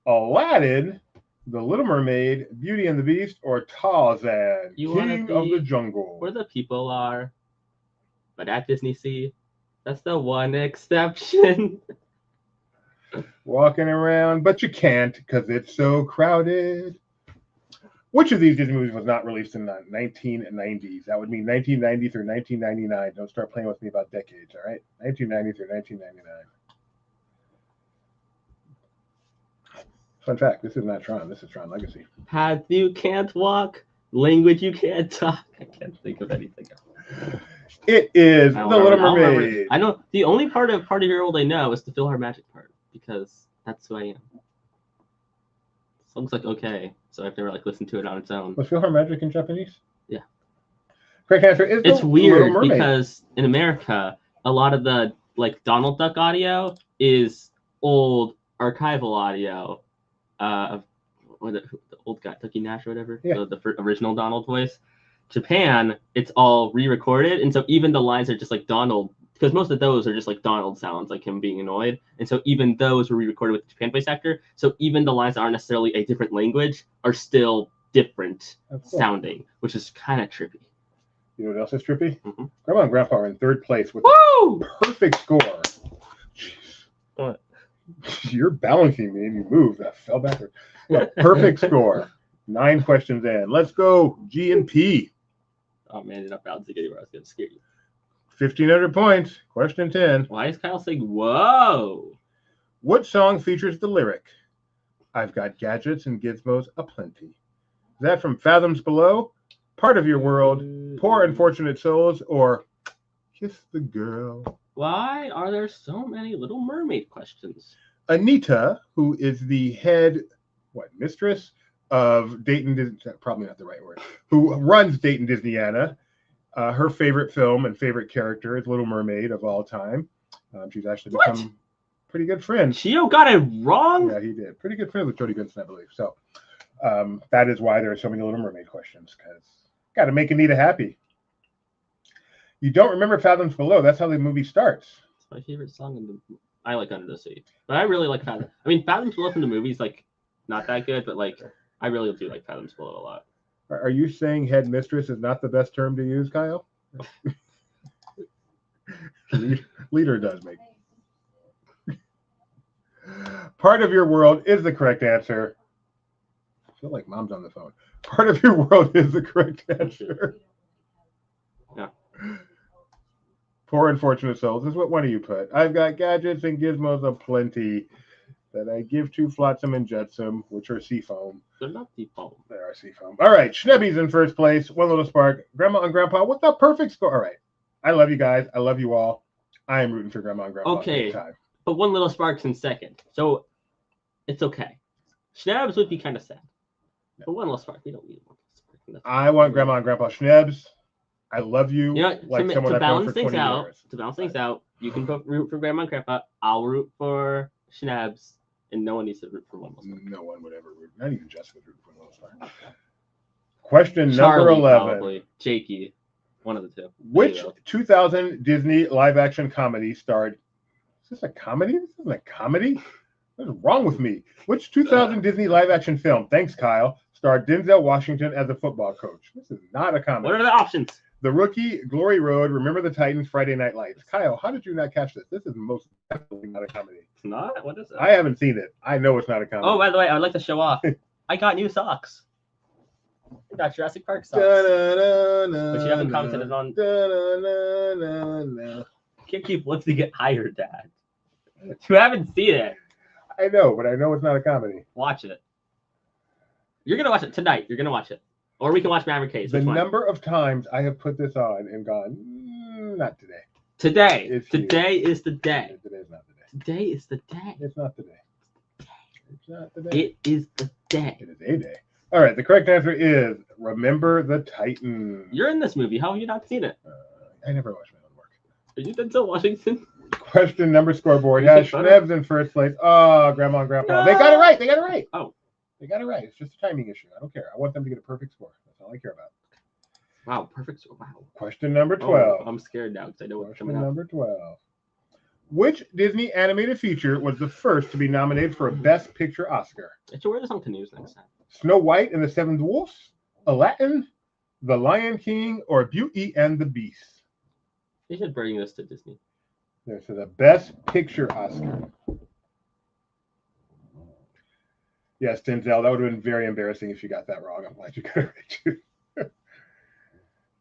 Aladdin, The Little Mermaid, Beauty and the Beast, or Tarzan, King of the Jungle? Where the people are. But at Disney Sea, that's the one exception. Walking around, but you can't because it's so crowded. Which of these Disney movies was not released in the 1990s? That would mean 1990 through 1999. Don't start playing with me about decades, all right? 1990 through 1999. Fun fact, this is not Tron. This is Tron Legacy. Path you can't walk, language you can't talk. I can't think of anything else. It is The Little Mermaid. I know the only part of Party of Your World I know is the PhilharMagic part because that's who I am. Song's like okay, so I've never like listened to it on its own. Was PhilharMagic in Japanese? Yeah. Correct answer is it's weird because in America a lot of the like Donald Duck audio is old archival audio of the old guy Tucky Nash or whatever, the original Donald voice. Japan, it's all re-recorded, and so even the lines are just like Donald, because most of those are just like Donald sounds, like him being annoyed, and so even those were re-recorded with the Japan voice actor. So even the lines that aren't necessarily a different language are still different sounding, which is kind of trippy. You know what else is trippy? Mm-hmm. Grandma and Grandpa are in 3rd place with a perfect score. Jeez. What? You're balancing me and you moved. I fell backward. Well, perfect score. 9 questions in. Let's go, G and P. Oh man, you're not bouncing anywhere. I was gonna scare you. 1,500 points. Question 10. Why is Kyle saying whoa? What song features the lyric, "I've got gadgets and gizmos aplenty"? Is that from Fathoms Below, Part of Your World, Poor Unfortunate Souls, or Kiss the Girl? Why are there so many Little Mermaid questions? Anita, who is the head, mistress of Dayton, probably not the right word, who runs Dayton Disneyana. Her favorite film and favorite character is Little Mermaid of all time. She's actually become pretty good friends. Chio got it wrong? Yeah, he did. Pretty good friends with Jody Benson, I believe. So that is why there are so many Little Mermaid questions, because got to make Anita happy. You don't remember Fathoms Below. That's how the movie starts. It's my favorite song in the... I like Under the Sea. But I really like Fathoms. I mean, Fathoms Below from the movie's like not that good, but like I really do like Fathoms Below a lot. Are you saying head mistress is not the best term to use, Kyle? Leader does make. Part of Your World is the correct answer. I feel like Mom's on the phone. Part of Your World is the correct answer. Yeah. Poor Unfortunate Souls is what one of you put. I've got gadgets and gizmos aplenty that I give to Flotsam and Jetsam, which are seafoam. They're not seafoam. They are seafoam. All right, Schnebby's in first place. One Little Spark. Grandma and Grandpa with the perfect score. All right. I love you guys. I love you all. I am rooting for Grandma and Grandpa. Okay. But One Little Spark's in second. So it's okay. Schnebs would be kind of sad. But One Little Spark, we don't need One Little Spark. I want Grandma and Grandpa. Schnebs, I love you. You know, like to someone I've known balance for things 20 out, years. to balance things out, you can root for Grandma and Grandpa. I'll root for Schnebs, and no one needs to root for One Little Spark. No one would ever root. Not even Jessica would root for One Little Spark. Question Charlie, number 11. Probably. Jakey. One of the two. Which 2000 Disney live-action comedy starred... Is this a comedy? This isn't a comedy? What is wrong with me? Which 2000 Disney live-action film, thanks, Kyle, starred Denzel Washington as a football coach? This is not a comedy. What are the options? The Rookie, Glory Road, Remember the Titans, Friday Night Lights. Kyle, how did you not catch this? This is most definitely not a comedy. It's not? What is it? I haven't seen it. I know it's not a comedy. Oh, by the way, I would like to show off. I got new socks. I got Jurassic Park socks. But you haven't commented on. Can't keep lifting it higher, Dad. You haven't seen it. I know, but I know it's not a comedy. Watch it. You're gonna watch it tonight. You're gonna watch it, or we can watch Maverick Case. The number of times I have put this on and gone, not today. Today. It's Today is the day. Today's not the day. Today is the day. It's not the day. It's not the day. It is the day. It is a day. All right, the correct answer is Remember the Titans. You're in this movie. How have you not seen it? I never watched my own work. Are you Denzel Washington? Question number scoreboard has Schnebs in first place. Oh, Grandma and Grandpa. No. They got it right. They got it right. Oh. They got it right. It's just a timing issue. I don't care. I want them to get a perfect score. That's all I care about. Wow, perfect score. Wow. Question number 12. Oh, I'm scared now because I know what's coming Question up. number 12. Which Disney animated feature was the first to be nominated for a Best Picture Oscar? I should wear this on canoes next time. Snow White and the Seven Dwarfs, Aladdin, The Lion King, or Beauty and the Beast? They should bring this to Disney. There's the Best Picture Oscar. Yes, Denzel, that would have been very embarrassing if you got that wrong. I'm glad you got it right.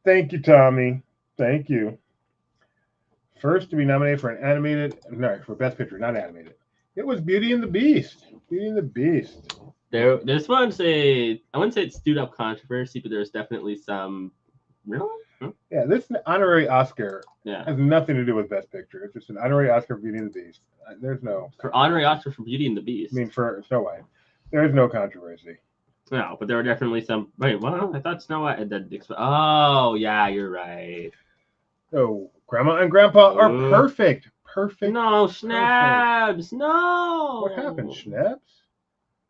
Thank you, Tommy. Thank you. First to be nominated for for Best Picture, not animated. It was Beauty and the Beast. Beauty and the Beast. This one's I wouldn't say it's stewed up controversy, but there's definitely some. Really? Huh? Yeah, this honorary Oscar Yeah. has nothing to do with Best Picture. It's just an honorary Oscar for Beauty and the Beast. There's no. For honorary Oscar for Beauty and the Beast. I mean, for Snow White. There is no controversy. No, but there are definitely some. Wait, what? I thought Snow White had that. Oh, yeah, you're right. So, Grandma and Grandpa are perfect. Perfect. No, Schnebs. No. What happened, Schnebs?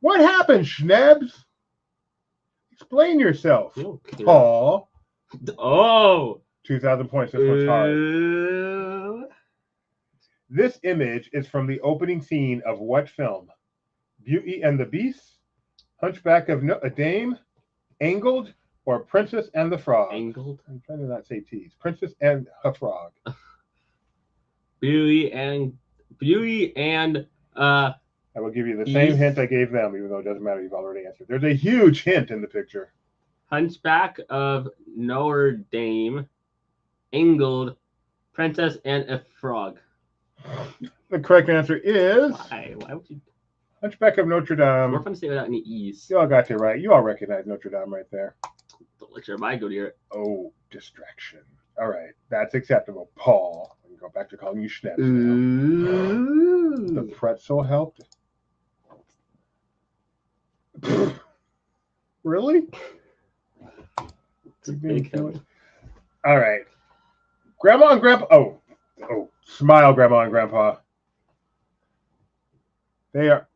What happened, Schnebs? Explain yourself. Okay. Paul. Oh. 2,000 points. This one's hard. This image is from the opening scene of what film? Beauty and the Beast, Hunchback of Notre Dame, Angled, or Princess and the Frog? Angled? I'm trying to not say tease. Princess and a Frog. Beauty and I will give you the same hint I gave them, even though it doesn't matter. You've already answered. There's a huge hint in the picture. Hunchback of Notre Dame, Angled, Princess and a Frog. The correct answer is Why? Why would you? Hunchback of Notre Dame. More fun to say without any E's. You all got it right. You all recognize Notre Dame right there. Don't let Jeremiah go near it. Oh, distraction. All right, that's acceptable. Paul, we can go back to calling you Schneps now. The pretzel helped. Really? It's a big help. All right. Grandma and Grandpa. Oh, smile, Grandma and Grandpa. They are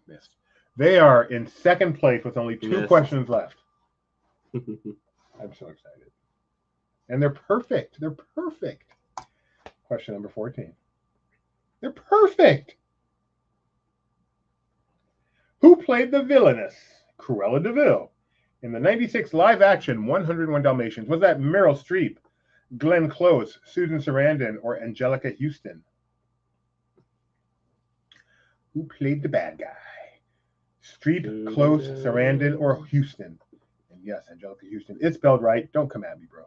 missed. They are in second place with only 2 questions left. I'm so excited. And they're perfect. They're perfect. Question number 14. They're perfect. Who played the villainess, Cruella de Vil, in the 96 live-action 101 Dalmatians? Was that Meryl Streep, Glenn Close, Susan Sarandon, or Angelica Houston? Who played the bad guy? Streep, Close, Sarandon, or Houston? And yes, Angelica Houston. It's spelled right. Don't come at me, bro.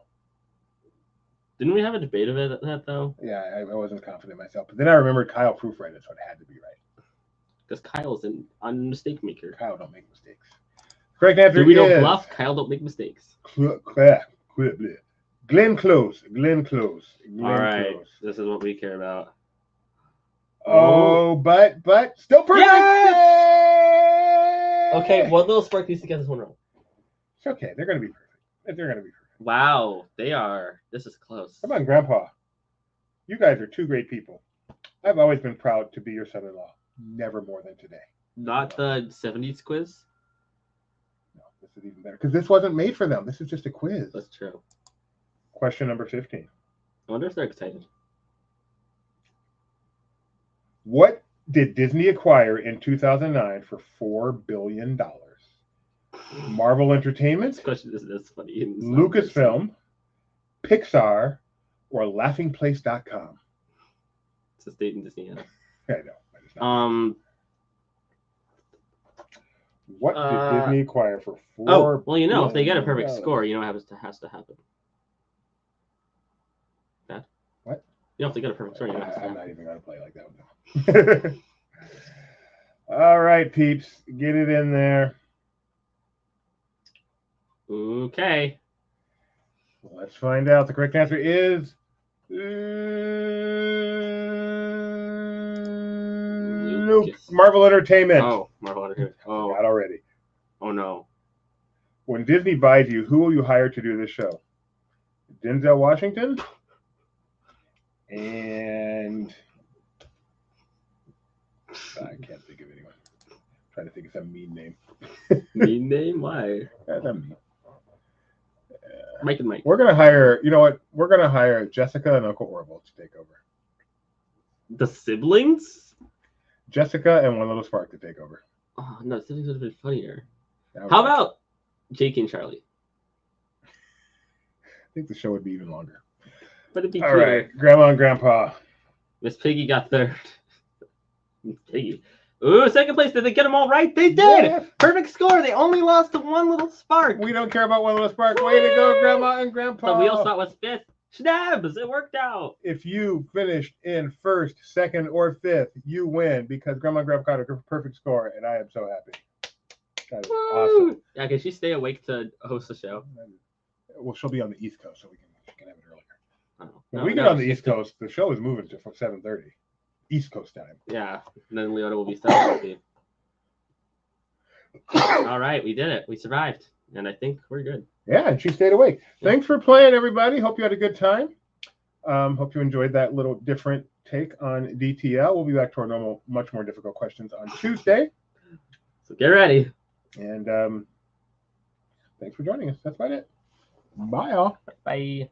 Didn't we have a debate of that, though? Yeah, I wasn't confident myself. But then I remembered Kyle proofread it, so it had to be right. Because Kyle's a mistake maker. Kyle don't make mistakes. Correct answer We is... don't bluff. Kyle don't make mistakes. Glenn Close. Glenn Close. All right. This is what we care about. Oh, but still perfect. Yes! Okay, one little spark needs to get this one wrong. It's okay. They're going to be perfect. Wow, they are. This is close. Come on, Grandpa. You guys are 2 great people. I've always been proud to be your son-in-law. Never more than today. Not the 70s quiz? No, this is even better. Because this wasn't made for them. This is just a quiz. That's true. Question number 15. I wonder if they're excited. What did Disney acquire in 2009 for $4 billion? Marvel Entertainment, This question is funny. Lucasfilm, Pixar, or LaughingPlace.com? It's a Dayton Disney. I know. What did Disney acquire for $4 Oh, well, if they get a perfect score, what has to happen. That? What? If they get a perfect score, I'm not even going to play like that. All right, peeps. Get it in there. Okay. Let's find out. The correct answer is Marvel Entertainment. Oh, Marvel Entertainment. Oh, Not already. Oh no. When Disney buys you, who will you hire to do this show? Denzel Washington and I can't think of anyone. I'm trying to think of some mean name. Mean name? Why? That's not mean. Mike and Mike. We're gonna hire. You know what? We're gonna hire Jessica and Uncle Orville to take over. The siblings? Jessica and One Little Spark to take over. Oh no, siblings would have been funnier. How about Jake and Charlie? I think the show would be even longer. But it'd be All cuter. right, Grandma and Grandpa. Miss Piggy got third. Miss Piggy. Ooh, second place. Did they get them all right? They did. Yeah. Perfect score. They only lost to One Little Spark. We don't care about One Little Spark. Way to go, Grandma and Grandpa. The wheel spot was fifth. Schnabs. It worked out. If you finished in first, second, or fifth, you win because Grandma and Grandpa got a perfect score, and I am so happy. That is awesome. Yeah, can she stay awake to host the show? Well, she'll be on the East Coast, so she can have it earlier. Oh, When we get on the East Coast, the show is moving to 7:30 East Coast time. Yeah, and then Leota will be 7:30. All right, we did it. We survived, and I think we're good. Yeah, and she stayed awake. Yeah. Thanks for playing, everybody. Hope you had a good time. Hope you enjoyed that little different take on DTL. We'll be back to our normal, much more difficult questions on Tuesday. So get ready. And thanks for joining us. That's about it. Bye, all. Bye.